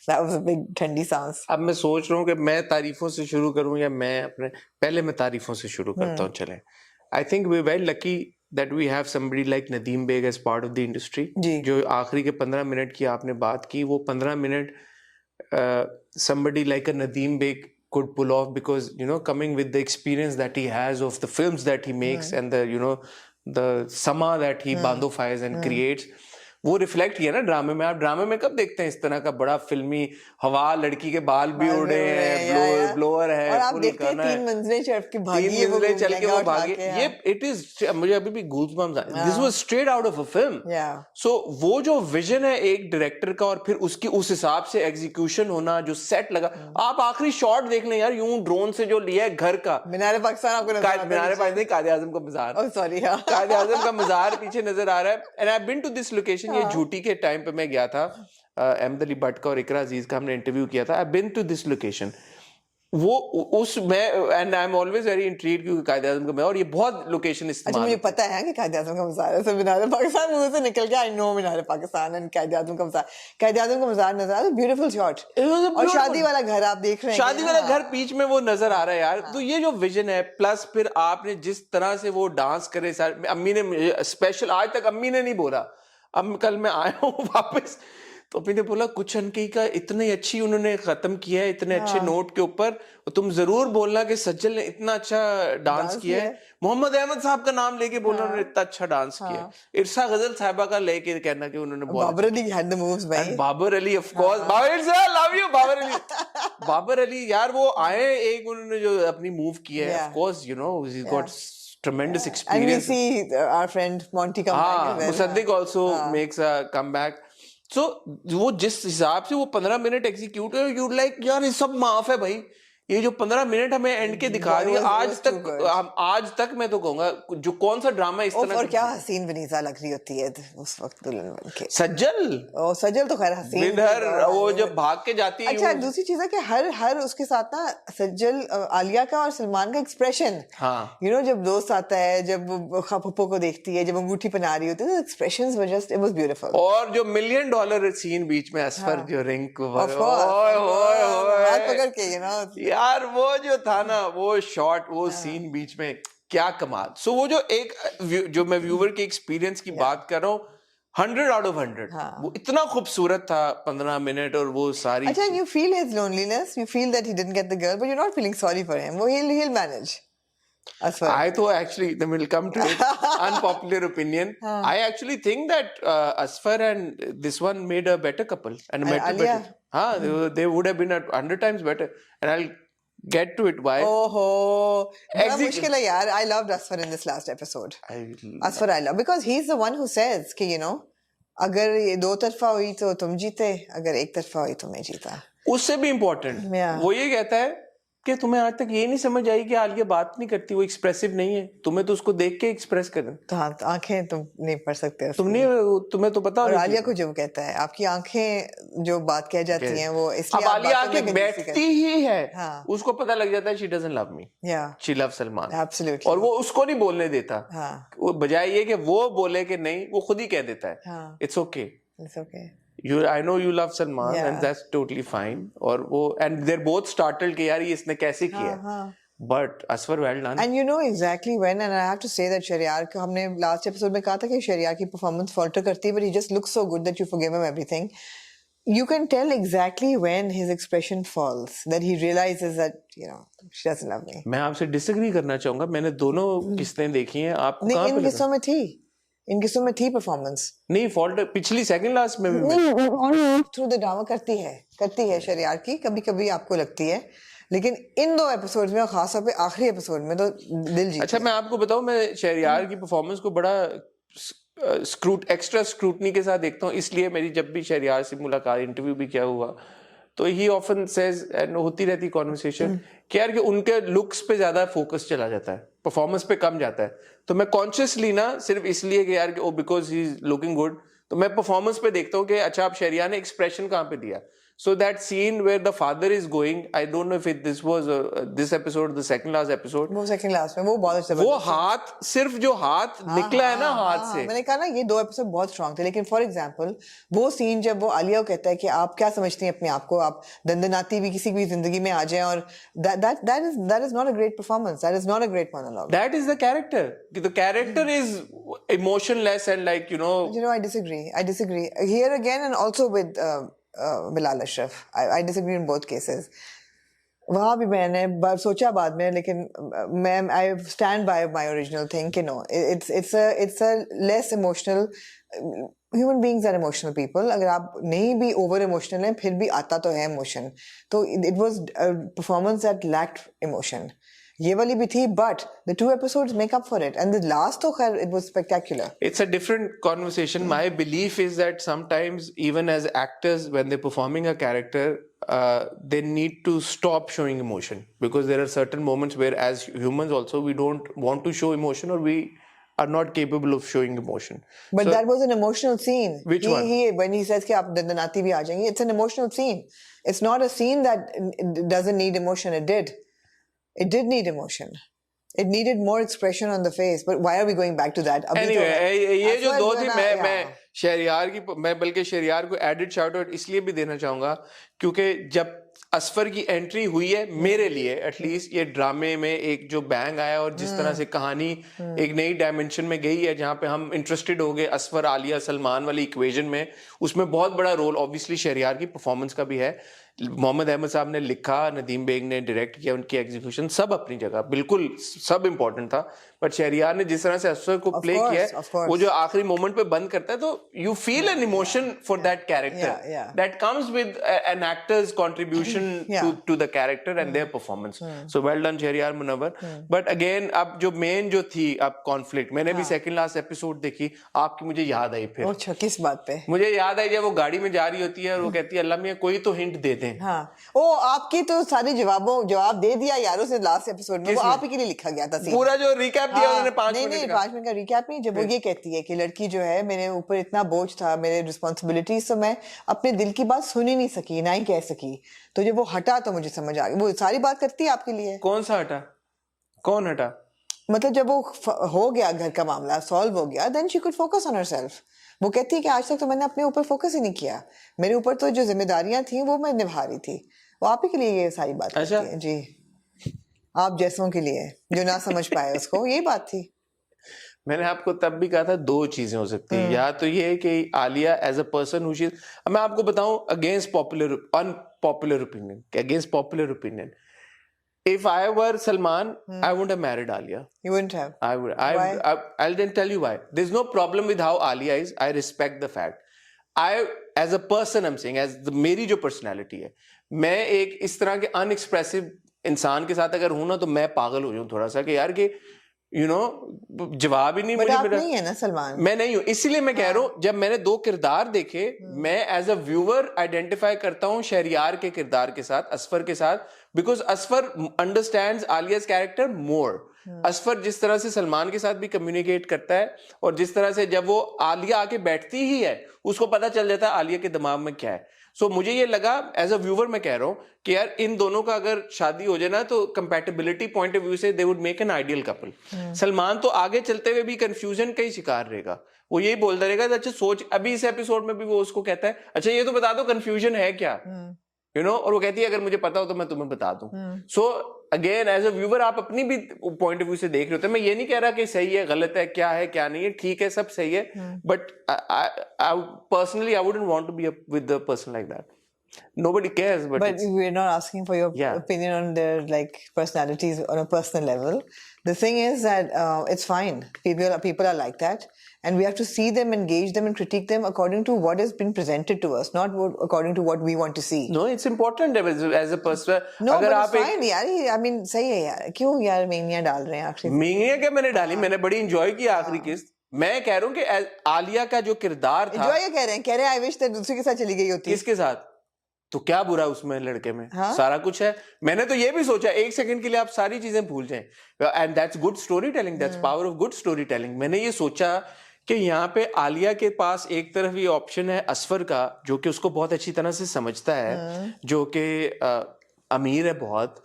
That was a big ठंडी सांस. अब मैं सोच रहा हूँ कि मैं तारीफों से शुरू करूँ या मैं अपने पहले मैं तारीफों से शुरू करता हूँ. चलें. I think we're very lucky that we have somebody like Nadeem Beg as part of the industry. जो आखिरी के 15 मिनट की आपने बात की वो 15 minute somebody like a Nadeem Beg could pull off because you know coming with the experience that he has of the films that he makes and the you know the sama that he bandofies and creates. वो रिफ्लेक्ट किया ना ड्रामे में. आप ड्रामे में कब देखते हैं इस तरह का बड़ा फिल्मी हवा, लड़की के बाल भी उड़े हैं, ब्लोअर है, और आप देखते हैं 3 मंजिलें चढ़ के भागी, 3 मंजिलें चल के वो भागे. ये इट इज मुझे अभी भी गूज़बम्स आ. This was straight out of a film. So वो जो विजन है एक डायरेक्टर का और फिर उसकी उस हिसाब से एग्जीक्यूशन होना, जो सेट लगा. आप आखिरी शॉट देख लें यार, यूं ड्रोन से जो लिया है घर का. मीनार पाकिस्तान आपको नजर आ रहा है. मीनार पाकिस्तान नहीं, कायदे आजम का मज़ार. ओह सॉरी, कायदे आजम का मज़ार पीछे नजर आ रहा है. And I have been to this location. ये झूठी के टाइम पे मैं गया था. अहमद अली भट्ट का और इकरा अजीज का हमने इंटरव्यू किया था. I been to this location. वो उस मैं and I am always very intrigued क्योंकि कायदे आज़म का मैं और ये बहुत लोकेशन इस्तेमाल. अच्छा, मुझे पता है कि कायदे आज़म का मज़ार है. मीनार पाकिस्तान मुंह से निकल गया. I know Minar Pakistan and कायदे आज़म का मज़ार. कायदे आज़म का मज़ार नजर आ रहा है. Beautiful shot. और शादी वाला घर आप देख रहे हैं, शादी वाला घर बीच में वो नजर आ रहा है यार. तो ये जो विजन है प्लस फिर आपने जिस तरह से वो डांस करे सर. अम्मी ने स्पेशल आज तक अम्मी ने नहीं बोला. अब कल मैं आया हूँ वापस तो अम्मी ने बोला कुछ अनकी का इतनी अच्छी उन्होंने खत्म किया है इतने अच्छे नोट के ऊपर. तुम जरूर बोलना कि सज्जल ने इतना अच्छा डांस किया है. मोहम्मद अहमद साहब का नाम लेके बोलना उन्होंने इतना अच्छा डांस किया. इरसा गजल साहिबा का लेके कहना कि उन्होंने Babar Ali had the moves भाई. Babar Ali of course. Babar sir love you Babar Ali. Babar Ali यार वो आए एक उन्होंने जो अपनी मूव किया है. Of course you know he got tremendous experience. And we see our friend Monty come back. Musaddiq also makes a comeback. So वो जिस हिसाब से वो 15 मिनट एग्जीक्यूट है, you like यार ये सब माफ है भाई. ये जो 15 मिनट हमें एंड के दिखा रही है आज तक मैं तो कहूंगा जो कौन सा ड्रामा इस तरह. और क्या हसीन वनीजा लग रही होती है उस वक्त दुल्हन बनके. सज्जल तो खैर हसीन वो जब भाग के जाती है. अच्छा, दूसरी चीज है कि हर उसके साथ ना सज्जल, आलिया का और सलमान का एक्सप्रेशन, यू नो जब दोस्त आता है, जब पप्पो को देखती है, जब अंगूठी पहना रही होती है, expressions were just it was beautiful. और जो $1 मिलियन सीन बीच में असफर जो रिंग को पकड़ के यू नो यार वो जो था ना वो शॉट वो सीन बीच में क्या कमाल. सो वो जो एक जो मैं व्यूअर के एक्सपीरियंस की बात कर रहा हूँ 100 out of 100. वो इतना खूबसूरत था 15 मिनट और वो सारी. अच्छा, you feel his loneliness, you feel that he didn't get the girl, but you're not feeling sorry for him. वो he'll manage. Asfar. I thought actually then we'll come to it. Unpopular opinion. I actually think that Asfar and this one made a better couple and better. They would have been 100 times better. And I'll get to it. Why? Oh, मुश्किल है यार. I loved Asfar in this last episode. Asfar I love because he's the one who says कि you know अगर ये दो तरफा हुई तो तुम जीते, अगर एक तरफा हुई तो मैं जीता। उससे भी इम्पोर्टेंट Yeah. वो ये कहता है कि तुम्हें आज तक ये नहीं समझ आई कि आलिया बात नहीं करती, वो एक्सप्रेसिव नहीं है, तुम्हें तो उसको देख के एक्सप्रेस करना। तो हाँ, तो आंखें तुम नहीं पढ़ सकते तुम नहीं, तुम्हें तो पता और नहीं। आलिया को जो कहता है आपकी आंखें जो बात कह जाती हैं वो इसलिए अब आप आलिया बातों में आके कंजूसी बैठती ही है, हाँ। उसको पता लग जाता है she doesn't love me, she love Salman, absolutely, और वो उसको नहीं बोलने देता। हाँ। वो बजाय ये कि वो बोले कि नहीं, वो खुद ही कह देता है हाँ। It's okay, it's okay, I know you love Salman, Yeah. and that's totally fine. और वो and they're both startled कि यार ये इसने कैसे किया, हाँ। but Asfar well done. And you know exactly when, and I have to say that Shahriar को हमने लास्ट एपिसोड में कहा था कि शरियार की परफॉर्मेंस फॉल्टर करती है, but he just looks so good that you forgive him everything. You can tell exactly when his expression falls, that he realizes that, you know, she doesn't love me. मैं आपसे डिसएग्री करना चाहूंगा, मैंने दोनों किस्तें देखी हैं, आपको नहीं, कहाँ पे इन लगा? किस्सों में थी, इन किस्सों में थी परफॉर्मेंस। नहीं, फॉल्ट पिछली सेकंड लास्ट में भी थ्रू द ड्रामा करती है शरियार की, कभी कभी आपको लगती है, लेकिन इन दो एपिसोड्स में और खासतौर पे आखिरी एपिसोड में तो दिल जीत। अच्छा, मैं आपको बताऊं, मैं शहरियार की परफॉर्मेंस को बड़ा एक्स्ट्रा स्क्रूटनी के साथ देखता हूँ, इसलिए मेरी जब भी शहरियार से मुलाकात, इंटरव्यू भी क्या हुआ, तो ही ऑफन सेज, एंड होती रहती कॉन्वर्सेशन कि यार कि उनके लुक्स पे ज्यादा फोकस चला जाता है, परफॉर्मेंस पे कम जाता है। तो मैं कॉन्शियसली ना, सिर्फ इसलिए कि यार कि ओ because he is looking good, तो मैं परफॉर्मेंस पे देखता हूँ कि अच्छा अब शहरियार ने एक्सप्रेशन कहाँ पे दिया। So that scene where the father is going, I don't know if this was this episode, the second last episode. वो सेकंड लास्ट में वो बहुत अच्छा, वो हाथ, सिर्फ जो हाथ निकला है ना हाथ से, मैंने कहा ना ये दो एपिसोड बहुत स्ट्रांग थे, लेकिन फॉर एग्जांपल वो सीन जब वो आलिया को कहता है कि आप क्या समझती हैं अपने आप को, आप दंदनाती भी किसी भी जिंदगी में आ जाएं, और that is not a great performance, that is not a great monologue. That is the character. The character is emotionless and like, you know, I disagree here again, and also with Bilal Ashraf, I disagree in both cases. वहाँ भी मैंने सोचा बाद में, लेकिन मैं I stand by my original thing कि no, it's a less emotional, human beings are emotional people. अगर आप नहीं भी over emotional हैं, फिर भी आता तो है emotion. तो it was a performance that lacked emotion. ये वाली भी थी, but the two episodes make up for it, and the last तो खैर it was spectacular. It's a different conversation. My belief is that sometimes even as actors, when they're performing a character, they need to stop showing emotion, because there are certain moments where as humans also we don't want to show emotion, or we are not capable of showing emotion. But so, that was an emotional scene. Which one? When he says कि आप दंदनाती भी आ जाएंगे, it's an emotional scene. It's not a scene that doesn't need emotion. It did need emotion. It needed more expression on the face. But why are we going back to that? Anyway, ये जो दो थी, मैं शहरियार की, मैं बल्कि शहरियार को एडिड शाउट आउट इसलिए भी देना चाहूंगा क्योंकि जब असफर की एंट्री हुई है, मेरे लिए एटलीस्ट ये ड्रामे में एक जो बैंग आया, और जिस तरह से कहानी एक नई डायमेंशन में गई है, जहाँ पे हम इंटरेस्टेड हो गए असफर आलिया सलमान वाली इक्वेशन में, उसमें बहुत बड़ा रोल ऑब्वियसली शहरियार की परफॉर्मेंस का भी है। मोहम्मद अहमद साहब ने लिखा, नदीम बेग ने डायरेक्ट किया, उनकी एग्जीक्यूशन सब अपनी जगह बिल्कुल सब इम्पोर्टेंट था, बट शहरियार ने जिस तरह से असफर को प्ले किया, वो जो आखिरी मोमेंट पे बंद करता है, तो you feel an emotion for that character that comes with an actor's contribution to the character and their performance. So well done Shahryar Munawar. But again अब जो मेन जो थी अब कॉन्फ्लिक्ट, मैंने भी सेकंड लास्ट एपिसोड देखी, आपकी मुझे याद आई फिर। अच्छा, किस बात पे? मुझे याद आई जब वो गाड़ी में जा रही होती है और वो कहती है अल्लाह मियां कोई तो हिंट दे दे। हाँ, ओ आपकी तो सारी जवाब दे दिया यारों से लास्ट एपिसोड में, वो आप ही के लिए लिखा गया था सीन। पूरा जो रिकैप दिया उन्होंने 5 मिनट नहीं 5 मिनट का रिकैप नहीं, जब वो ये कहती है कि लड़की जो है मेरे ऊपर इतना बोझ था, मेरे रिस्पॉन्सिबिलिटीज, तो मैं अपने दिल की बात सुन ही नहीं सकी, ना ही कह सकी, तो जब वो हटा तो मुझे समझ आ गया, वो सारी बात करती है आपके लिए। कौन सा हटा? कौन हटा? मतलब जब वो हो गया, घर का मामला सॉल्व हो गया, then she could focus on herself. वो कहती है कि आज तक तो मैंने अपने ऊपर फोकस ही नहीं किया, मेरे ऊपर तो जो जिम्मेदारियां थी वो मैं निभा रही थी। वो आप ही के लिए ये सारी बात करती है जी, आप जैसों के लिए जो ना समझ पाए उसको, यही बात थी। मैंने आपको तब भी कहा था दो चीजें हो सकती है, या तो ये कि Alia as a person who she, मैं आपको बताऊं against unpopular opinion, against popular opinion, if I were Salman, I wouldn't have married Alia. You wouldn't have? I would. I'll then tell you why. There's no problem with how Alia is. I respect the fact. As a person, I'm saying, मेरी जो personality है, मैं एक इस तरह के अनएक्सप्रेसिव इंसान के साथ अगर हूं ना, तो मैं पागल हो जाऊं थोड़ा सा कि यार कि जवाब ही नहीं बट मुझे आप मिला। नहीं है ना सलमान। मैं नहीं हूं, इसीलिए मैं कह रहा हूं जब मैंने 2 किरदार देखे, मैं एज अ व्यूअर आइडेंटिफाई करता हूं शहरियार के किरदार के साथ, असफर के साथ, because Asfar understands Alia's character मोर। असफर जिस तरह से सलमान के साथ भी कम्युनिकेट करता है, और जिस तरह से जब वो आलिया आके बैठती ही है उसको पता चल जाता है आलिया के दिमाग में क्या है। सो मुझे ये लगा एज अ व्यूअर, मैं कह रहा हूं कि यार इन दोनों का अगर शादी हो जाए ना तो कंपैटिबिलिटी पॉइंट ऑफ व्यू से they would make an ideal couple. Salman तो आगे चलते हुए भी कंफ्यूजन का ही शिकार रहेगा, वो यही बोलता रहेगा अच्छा सोच, अभी इस एपिसोड में भी वो उसको कहता है अच्छा ये तो बता दो कंफ्यूजन है क्या, और वो कहती है अगर मुझे पता हो तो मैं तुम्हें बता दूं। So again as a viewer आप अपनी भी पॉइंट ऑफ व्यू से देख रहे होते हैं। मैं ये नहीं कह रहा कि सही है गलत है क्या है क्या नहीं है, ठीक है सब सही है, but personally I wouldn't want to be with a person like that. Nobody cares, but we're not asking for your opinion on their like personalities on a personal level. The thing is that it's fine. People are like that, and we have to see them, engage them, and critique them according to what has been presented to us, not according to what we want to see. No, it's important as a person. No, but it's fine, यार. I mean, सही है यार. क्यों यार मेंगिया डाल रहे हैं आखिरी? मेंगिया क्या मैंने डाली? मैंने बड़ी enjoy की आखिरी किस्त. मैं कह रहा हूँ कि आलिया का जो किरदार था. Enjoy कह रहे हैं. I wish that दूसरे के साथ चली गई होती. किसके साथ? तो क्या बुरा उसमें लड़के में? सारा कुछ है. मैंने तो ये भी सोचा एक सेकंड के लिए आप सारी चीजें भूल जाएं. And that's good storytelling. That's power of good storytelling. मैंने ये सोचा कि यहाँ पे आलिया के पास एक तरफ ये ऑप्शन है असफर का, जो कि उसको बहुत अच्छी तरह से समझता है, जो कि अमीर है बहुत,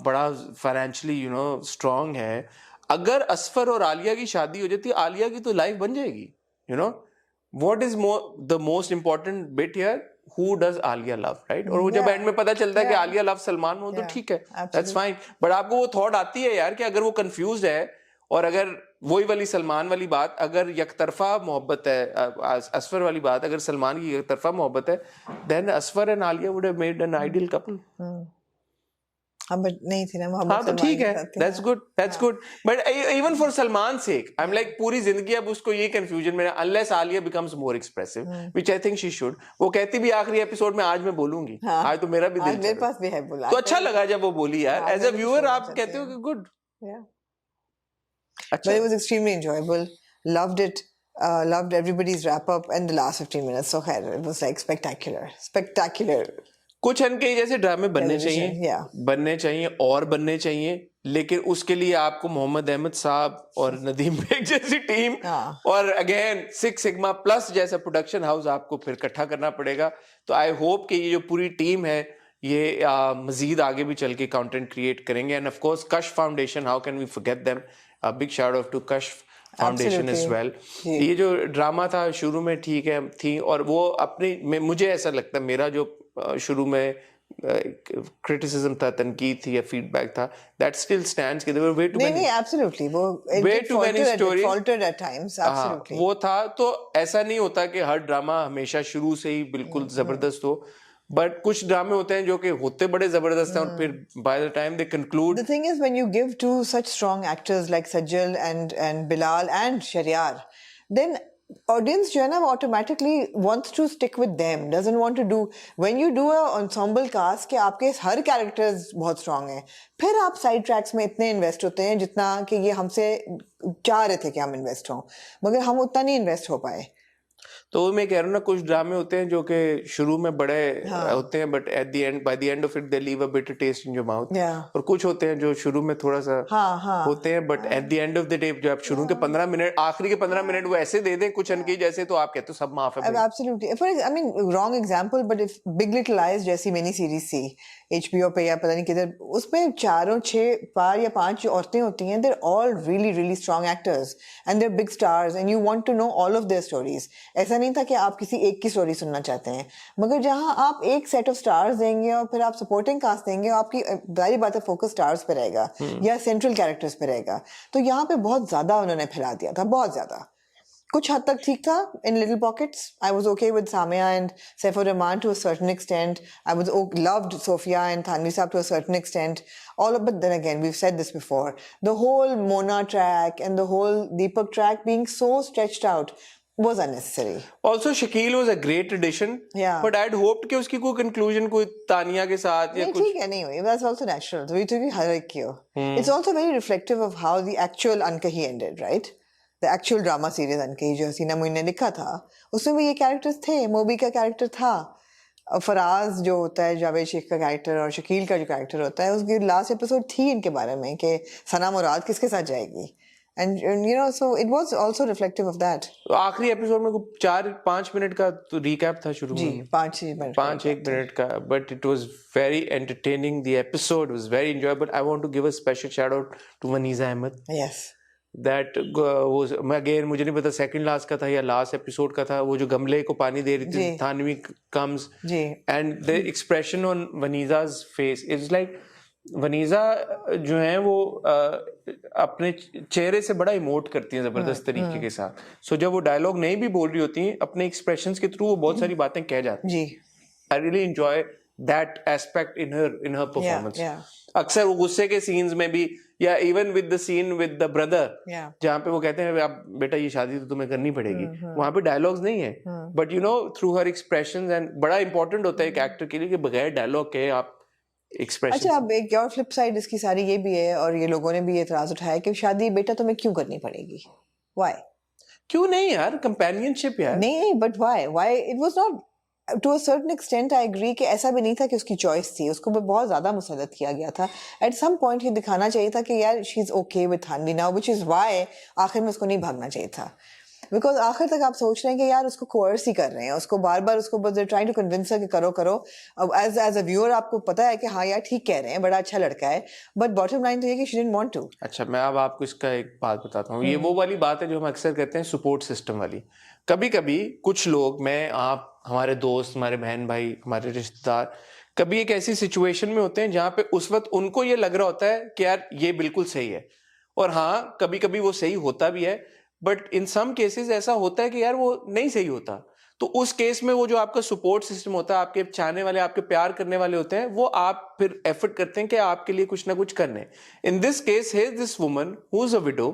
बड़ा फाइनेंशियली स्ट्रांग है. अगर असफर और आलिया की शादी हो जाती, आलिया की तो लाइफ बन जाएगी. What is the most important bit here, who does Alia love, right? और वो जब एंड में पता चलता है कि आलिया लव सलमान हो, तो ठीक है, that's fine. बट आपको वो थॉट आती है यार कि अगर वो कंफ्यूज है, और अगर वही वाली सलमान वाली बात, अगर यकतरफा मोहब्बत है, असफर वाली बात, अगर सलमान की यकतरफा मोहब्बत है, then Asfar and Alia would have made an ideal couple. But नहीं थी ना मोहब्बत. हाँ तो ठीक है, that's good. But even for Salman's sake, I'm like पूरी जिंदगी अब उसको ये confusion में, unless Alia becomes more expressive, which I think she should. वो कहती भी आखिरी एपिसोड में आज मैं बोलूंगी, आज तो मेरा भी दिल, मेरे पास भी है बोला, तो अच्छा लगा जब वो बोली यार. As a viewer आप कहते हो कि good. But it was extremely enjoyable. Loved it. Loved everybody's wrap up and the last 15 minutes. So it was like spectacular. कुछ अनके जैसे ड्रामे बनने चाहिए और बनने चाहिए, लेकिन उसके लिए आपको मोहम्मद अहमद साहब और नदीम बेग जैसी टीम और अगेन 6 सिग्मा प्लस जैसा प्रोडक्शन हाउस आपको फिर इकट्ठा करना पड़ेगा. तो आई होप कि ये जो पूरी टीम है ये मजीद आगे भी चल के कंटेंट क्रिएट करेंगे. And of course Kashf Foundation, how can we forget them, big shout out to Kashf Foundation as well. ये जो ड्रामा था शुरू में ठीक है थी, और वो अपनी मुझे ऐसा लगता है मेरा जो शुरू में क्रिटिसिज्म था, तनकीद थी या फीडबैक था, दैट स्टिल स्टैंड्स कि there were way too many, absolutely वो way too many stories faltered at times. Absolutely वो था. तो ऐसा नहीं होता कि हर ड्रामा हमेशा शुरू से ही बिल्कुल जबरदस्त हो, बट कुछ ड्रामे होते हैं जो कि होते बड़े जबरदस्त हैं और फिर by the time they conclude. The thing is when you give two such strong actors like Sajjal and Bilal and Shahryar, then audience जो है ना automatically wants to stick with them, doesn't want to do. When you do a ensemble cast कि आपके हर characters बहुत strong हैं, फिर आप side tracks में इतने invest होते हैं जितना कि ये हमसे चाह रहे थे कि हम invest हों, मगर हम उतना नहीं invest हो पाए. तो मैं कह रहा हूँ ना, कुछ ड्रामे होते हैं जो कि शुरू में बड़े होते हैं, but at the end, by the end of it they leave a bitter taste in your mouth. और कुछ होते हैं जो शुरू में थोड़ा सा होते हैं, but at the end of the day जो आप शुरू के 15 मिनट, आखिरी के 15 मिनट वो ऐसे दे दें कुछ अनकी जैसे, तो आप कहते हो सब माफ है. Absolutely. I mean, wrong example, but if Big Little Lies जैसी मिनी सीरीज थी HBO पे या पता नहीं किधर, उसमें 4 या 5 जो औरतें होती हैं, they're all really strong actors and they're big stars and you want to know all of their stories. ऐसा नहीं था कि आप किसी एक की स्टोरी सुनना चाहते हैं, मगर जहां आप एक सेट ऑफ स्टार्स देंगे और फिर आप सपोर्टिंग कास्ट देंगे, आपकी जाहिर बात है फोकस स्टार्स पे रहेगा या सेंट्रल कैरेक्टर्स पे रहेगा. तो यहाँ पे बहुत ज्यादा उन्होंने फैला दिया था, बहुत ज्यादा. कुछ हद तक ठीक था in little pockets. I was okay with Samia and Saif Rahman to a certain extent. I was loved Sophia and Thanvi Saab to a certain extent. But then again, we've said this before. The whole Mona track and the whole Deepak track being so stretched out. was unnecessary. Also, Shakil was a great addition. Yeah. But I'd hoped कि उसकी कोई conclusion कोई तानिया के साथ या नहीं, कुछ. ठीक है, नहीं हुई. That's also natural. तो ये तो भी हर एक की हो. It's also very reflective of how the actual Unkahi ended, right? The actual drama series Unkahi जो हसीना मुइन ने लिखा था, उसमें भी ये characters थे. मोबी का character था. फराज जो होता है, जावेद शेख का कैरेक्टर, और शकील का जो कैरेक्टर होता है, उसकी लास्ट एपिसोड थी इनके बारे में कि सना मुराद किसके साथ जाएगी. And you know, so it was also reflective of that. तो आखिरी एपिसोड में 4-5 मिनट का तो रिकैप था शुरू जी, में. 5-6 मिनट. 5-1 मिनट का. But it was very entertaining. The episode was very enjoyable. I want to give a special shout out to Vaniza Ahmed. Yes. That was again, मुझे नहीं पता सेकंड लास्ट का था या लास्ट एपिसोड का था, वो जो गमले को पानी दे रही थी, Thanvi comes and the expression on Vaniza's face, it's like वनीजा जो है वो अपने चेहरे से बड़ा इमोट करती हैं जबरदस्त तरीके के साथ. सो जब वो डायलॉग नहीं भी बोल रही होती हैं, अपने एक्सप्रेशंस के थ्रू वो बहुत सारी बातें कह जाती हैं. I really enjoy that aspect in her performance. अक्सर वो गुस्से के सीन्स में भी, या even with the scene with the brother जहाँ पे वो कहते हैं आप बेटा ये शादी तो तुम्हें करनी पड़ेगी, वहां पे डायलॉग्स नहीं है, but you know through her expressions. And बड़ा इंपॉर्टेंट होता है एक एक्टर के लिए कि बगैर डायलॉग के आप एक्सप्रेशन. अच्छा, अब एक और फ्लिप साइड इसकी सारी ये भी है, और ये लोगों ने भी एतराज उठाया कि शादी बेटा तुम्हें क्यों करनी पड़ेगी. व्हाई? क्यों नहीं यार, कंपेनियनशिप यार. नहीं, but why it was not to a certain extent. I agree कि ऐसा भी नहीं था कि उसकी चॉइस थी, उसको बहुत ज्यादा मुसल्लत किया गया था. एट सम पॉइंट ये दिखाना चाहिए था कि यार she is okay with Thanvi now, which is why आखिर में उसको नहीं भागना चाहिए था. बिकॉज आखिर तक आप सोच रहे हैं कि यार उसको कोर्स ही कर रहे हैं, उसको बार बार उसको बस ट्राइंग टू कन्विंस कि करो करो. अब एज अ व्यूअर आपको पता है कि हाँ यार ठीक कह रहे हैं, बड़ा अच्छा लड़का है, बट बॉटम लाइन तो ये कि शी डिडंट वांट टू. अच्छा, मैं अब आपको इसका एक बात बताता हूँ. ये वो वाली बात है जो हम अक्सर कहते हैं सपोर्ट सिस्टम वाली. कभी कभी कुछ लोग, मैं, आप, हमारे दोस्त, हमारे बहन भाई, हमारे रिश्तेदार, कभी एक ऐसी सिचुएशन में होते हैं जहां पे उस वक्त उनको ये लग रहा होता है कि यार ये बिल्कुल सही है, और हाँ कभी कभी वो सही होता भी है, बट इन सम केसेस ऐसा होता है कि यार वो नहीं सही होता. तो उस केस में वो जो आपका सपोर्ट सिस्टम होता है, आपके चाहने वाले, आपके प्यार करने वाले होते हैं, वो आप फिर एफर्ट करते हैं कि आपके लिए कुछ ना कुछ करने. इन दिस केस है this woman who is a window,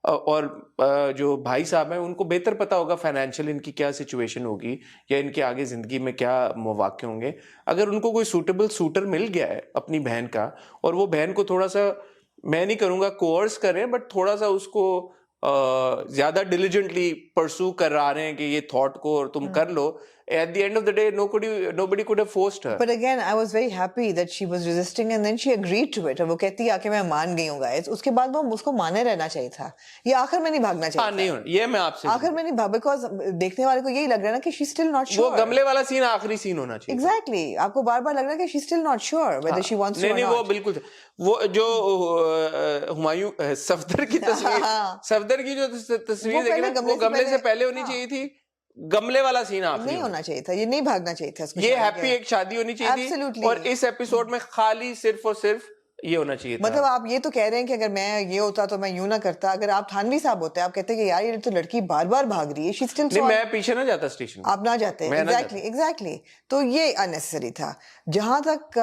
और जो भाई साहब हैं उनको बेहतर पता होगा फाइनेंशियल इनकी क्या सिचुएशन होगी, या इनके आगे जिंदगी में क्या मौके होंगे. अगर उनको कोई सूटेबल सूटर मिल गया है अपनी बहन का, और वो बहन को थोड़ा सा, मैं नहीं करूंगा कोर्स करें, बट थोड़ा सा उसको ज्यादा डिलिजेंटली परसू कर रहे हैं कि ये थॉट को और तुम कर लो, at the end of the day nobody could have forced her. But again, I was very happy that she was resisting and then she agreed to it. और वो कहती है आके मैं मान गई हूँ guys. उसके बाद वो उसको माने रहना चाहिए था. ये आखिर में नहीं भागना चाहिए था. नहीं, ये मैं आपसे आखिर में नहीं भाग, because देखने वाले को यही लग रहा है ना कि she's still not sure. वो गमले वाला सीन आखिरी सीन होना चाहिए. Exactly. आपको बार-बार लग रहा है कि she's still not sure whether she wants to or not. नहीं, वो बिल्कुल, वो जो हुमायूं सफदर की तस्वीर, सफदर की जो तस्वीर देख रहे हैं, वो गमले से पहले होनी चाहिए थी. गमले वाला सीन नहीं होना चाहिए था, ये नहीं भागना चाहिए था. ये हैप्पी एक शादी होनी चाहिए थी, और इस एपिसोड में खाली सिर्फ और सिर्फ ये होना चाहिए था. मतलब आप ये तो कह रहे हैं कि अगर मैं ये होता तो मैं यूं ना करता. अगर आप थानवी साहब होते, आप कहते कि यार ये तो लड़की बार बार भाग रही है, शी स्टिल. नहीं, मैं पीछे ना जाता स्टेशन. आप ना जाते. एग्जैक्टली. तो ये अननेसेसरी था. जहां तक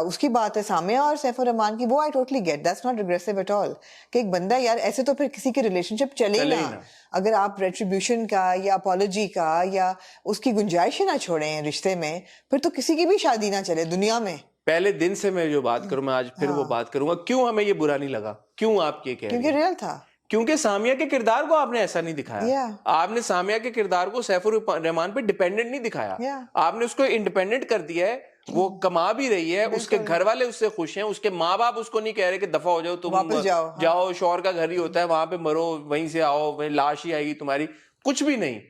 उसकी बात है सामिया और सैफ उर रहमान की, वो I totally get, that's not regressive at all. कि एक बंदा यार ऐसे तो फिर किसी की रिलेशनशिप चले ना. अगर आप रेट्रीब्यूशन का या अपॉलॉजी का या उसकी गुंजाइश ना छोड़े रिश्ते में, फिर तो किसी की भी शादी ना चले दुनिया में. पहले दिन से मैं जो बात करूं, मैं आज फिर वो बात करूंगा. क्यों हमें ये बुरा नहीं लगा? क्यों आप ये कह रहे हैं? क्योंकि रियल था. क्योंकि सामिया के किरदार को आपने ऐसा नहीं दिखाया. आपने सामिया के किरदार को सैफ उर रहमान पे डिपेंडेंट नहीं दिखाया. आपने उसको इंडिपेंडेंट कर दिया है. वो कमा भी रही है, उसके घर वाले उससे खुश हैं, उसके माँ बाप उसको नहीं कह रहे कि दफा हो जाओ, तुम वापस जाओ, शौहर का घर ही होता है, वहां पे मरो, वहीं से आओ, वहीं लाश ही आएगी तुम्हारी. कुछ भी नहीं.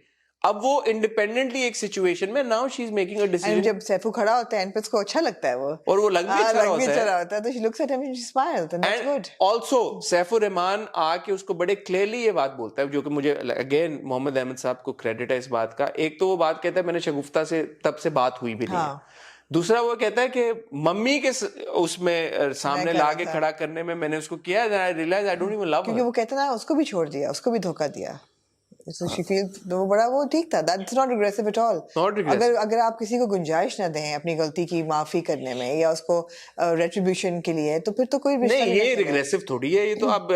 अब वो इंडिपेंडेंटली एक सिचुएशन में, now she is making a decision. जब सैफू खड़ा होता है एंड पे उसको अच्छा लगता है वो, और वो लग भी अच्छा होता है, तो she looks at him and she smiles and that's good. Also Saif उर रहमान आके उसको बड़े क्लियरली ये बात बोलता है, जो कि मुझे अगेन मोहम्मद अहमद साहब को क्रेडिट है इस बात का. एक तो वो बात कहता है मैंने शगुफ्ता से तब से बात हुई भी नहीं है. दूसरा वो कहता है कि मम्मी के उसमें सामने लाके खड़ा करने में मैंने उसको किया, I realize I don't even love. क्योंकि वो कहता है ना उसको भी छोड़ दिया, उसको भी धोखा दिया. So she feels वो बड़ा वो ठीक था. That's not regressive at all. Not regressive. अगर आप किसी को गुंजाइश ना दें अपनी गलती की माफी करने में या उसको retribution के लिए, तो फिर तो कोई रिश्ता नहीं, ये रिग्रेसिव थोड़ी है, ये तो अब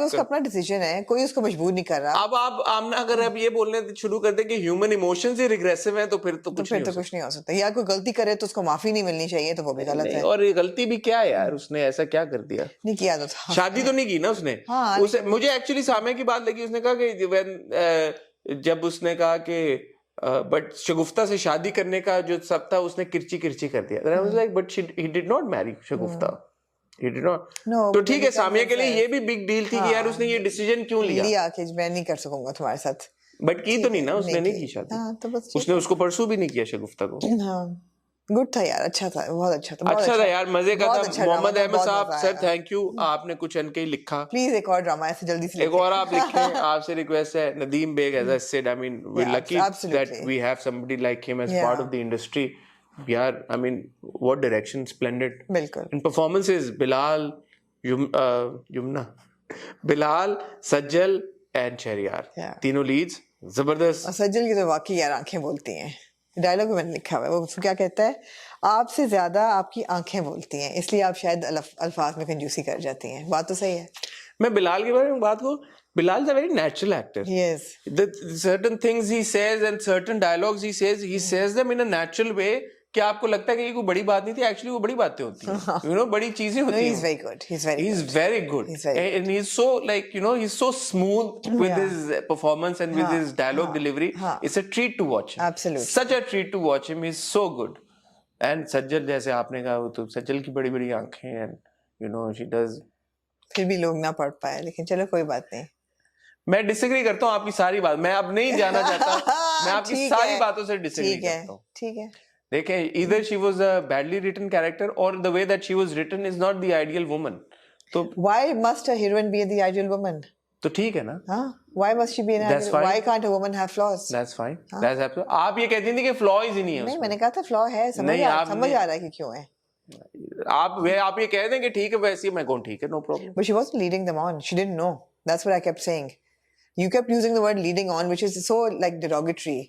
उसका अपना डिसीजन है, कोई उसको मजबूर नहीं कर रहा. अब आप आमना अगर आप ये बोलने शुरू कर दें कि ह्यूमन इमोशंस ही रिग्रेसिव हैं, तो फिर तो कुछ नहीं हो सकता. या कोई गलती करे तो उसको माफी नहीं मिलनी चाहिए, तो वो भी गलत है. और ये गलती भी क्या है यार, उसने ऐसा क्या कर दिया? नहीं किया तो था. शादी तो नहीं की ना उसने. उसे मुझे एक्चुअली सामने की बात लगी, उसने कहा कि जब उसने कहा कि बट शगुफ्ता से शादी करने का जो सब था उसने किरची किरची कर दिया. I was like, but he did not marry Shagufta. He did not. तो ठीक है, सामिया के लिए ये भी बिग डील थी कि यार उसने ये डिसीजन क्यों लिया कि मैं नहीं कर सकूंगा तुम्हारे साथ. बट की तो नहीं ना, उसने नहीं की शादी. तो उसने उसको परसू भी नहीं किया शगुफ्ता को. गुड था यार, अच्छा था, बहुत अच्छा था. अच्छा था यार, मजे का था. मोहम्मद अहमद साहब सर, थैंक यू, आपने कुछ अनके लिखा. प्लीज एक और ड्रामा ऐसे जल्दी से एक और आप लिखें, आपसे रिक्वेस्ट है. Nadeem Baig, as I said, I mean, we're lucky that we have somebody like him as part of the industry. यार, I mean, what direction, splendid. बिल्कुल. And performances, Bilal, Yumna, Bilal, Sajjal and Shahryar. तीनों leads जबरदस्त. सज्जल की तो वाकई यार आंखें बोलती हैं. डायलॉग में मैंने लिखा हुआ है, वो क्या कहता है, आपसे ज्यादा आपकी आंखें बोलती हैं, इसलिए आप शायद अल्फाज में कंजूसी कर जाती हैं. बात तो सही है. मैं बिलाल के बारे में बात करूं, Bilal is a very natural actor. Yes. The certain things he says and certain dialogues he says them in a natural way कि आपको लगता है कि ये कोई बड़ी बात नहीं थी, एक्चुअली वो बड़ी बातें होती हैं. You know, बड़ी चीजें होती हैं. He's very good. He's very good. And he's so like, you know, he's so smooth with his performance and with his dialogue delivery. It's a treat to watch him. Absolutely. Such a treat to watch him. He's so good. And सज्जल, जैसे आपने कहा, वो तो सज्जल की बड़ी बड़ी आंखें हैं, and you know she does. फिर भी लोग ना पढ़ पाए, लेकिन चलो कोई बात नहीं. मैं डिसएग्री करता हूँ आपकी सारी बात. मैं अब नहीं जाना चाहता. मैं आपकी सारी बातों से डिसएग्री करता हूँ. ठीक है. देखें, either she was a badly written character or the way that she was written is not the ideal woman. तो why must a heroine be the ideal woman? तो ठीक है ना. Why must she be an ideal? Why can't a woman have flaws? That's fine. That's absolutely. आप ये कहती थी कि flaws ही नहीं है. नहीं, मैंने कहा था flaw है. समझ आ रहा है कि क्यों है. आप ये कह दें कि ठीक है, वैसे मैं कहूँ ठीक है, no problem. But she wasn't leading them on. She didn't know. That's what I kept saying. You kept using the word leading on, which is so like derogatory.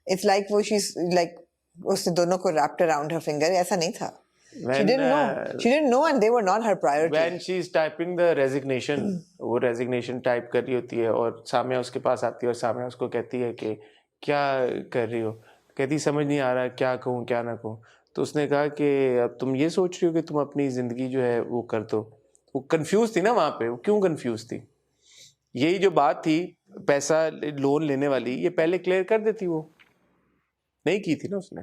It's like वो she's like उसने दोनों को wrapped around her finger. ऐसा नहीं था. She didn't know. She didn't know, and they were not her priority. When she's typing the resignation, वो resignation type कर रही होती है और सामिया उसके पास आती है और सामिया उसको कहती है कि क्या कर रही हो. कहती समझ नहीं आ रहा क्या कहूँ क्या ना कहूँ. तो उसने कहा कि अब तुम ये सोच रही हो कि तुम अपनी जिंदगी जो है वो कर दो. वो कंफ्यूज थी ना वहाँ पे. वो क्यों कंफ्यूज थी? यही जो बात थी पैसा लोन लेने वाली, ये पहले क्लियर कर देती. वो नहीं की थी ना उसने.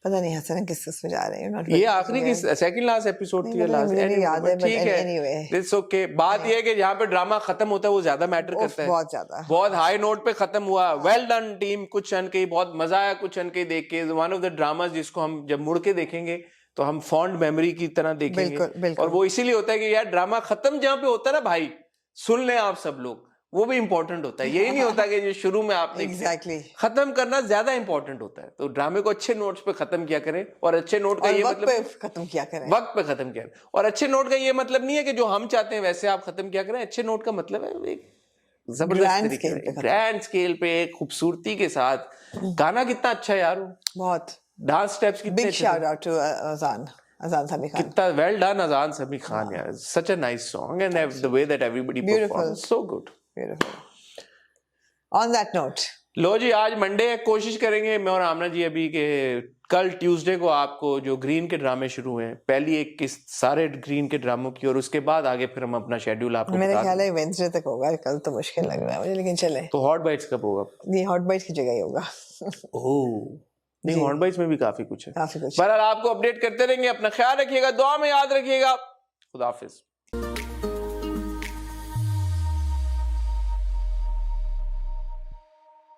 पता नहीं हसन किस उसमें जा रहे हैं. ये आखिरी की सेकंड लास्ट एपिसोड थी. लास्ट याद है, ठीक है. It's okay. बात ये है कि जहाँ पे ड्रामा खत्म होता है वो ज्यादा मैटर करता है. बहुत ज्यादा. बहुत हाई नोट पे खत्म हुआ. Well done team. कुछ अनके बहुत मजा आया कुछ अनके देख के. वन ऑफ द ड्रामास जिसको हम जब मुड़ के देखेंगे तो हम फॉन्ड मेमोरी की तरह देखेंगे. और वो इसीलिए होता है कि यार ड्रामा खत्म जहाँ पे होता है ना भाई, सुन लें आप सब लोग, वो भी इंपॉर्टेंट होता है. यही नहीं होता कि जो शुरू में आपने खत्म करना ज्यादा इंपॉर्टेंट होता है. तो ड्रामे को अच्छे नोट्स पे खत्म किया करें. और अच्छे नोट का ये मतलब वक्त पे खत्म किया करें. और अच्छे नोट का ये मतलब नहीं है कि जो हम चाहते हैं वैसे आप खत्म किया करें. अच्छे नोट का मतलब है एक जबरदस्त ग्रैंड स्केल पे खूबसूरती के साथ. गाना कितना अच्छा है यार. बहुत. डांस स्टेप्स कितने. बिग शाउट आउट टू अजान समी खान. कितना वेल डन अजान समी खान यार. Such a nice song and the way that everybody performed so good. On that note, लो जी, आज मंडे है. कोशिश करेंगे मैं और आमना जी अभी के कल ट्यूसडे को आपको जो ग्रीन के ड्रामे शुरू हुए हैं, पहली एक किस्त सारे ग्रीन के ड्रामों की, और उसके बाद आगे फिर हम अपना शेड्यूल आपको मेरे ख्याल है वेडनेसडे तक होगा. कल तो मुश्किल लग रहा है मुझे, लेकिन चले. तो हॉट बाइट्स कब होगा? ये हॉट बाइट्स की जगह ही होगा. ओह नहीं, हॉट बाइट्स में भी काफी कुछ है. बहरहाल आपको अपडेट करते रहेंगे. अपना ख्याल रखिएगा, दुआ में याद रखिएगा. खुदा हाफिज.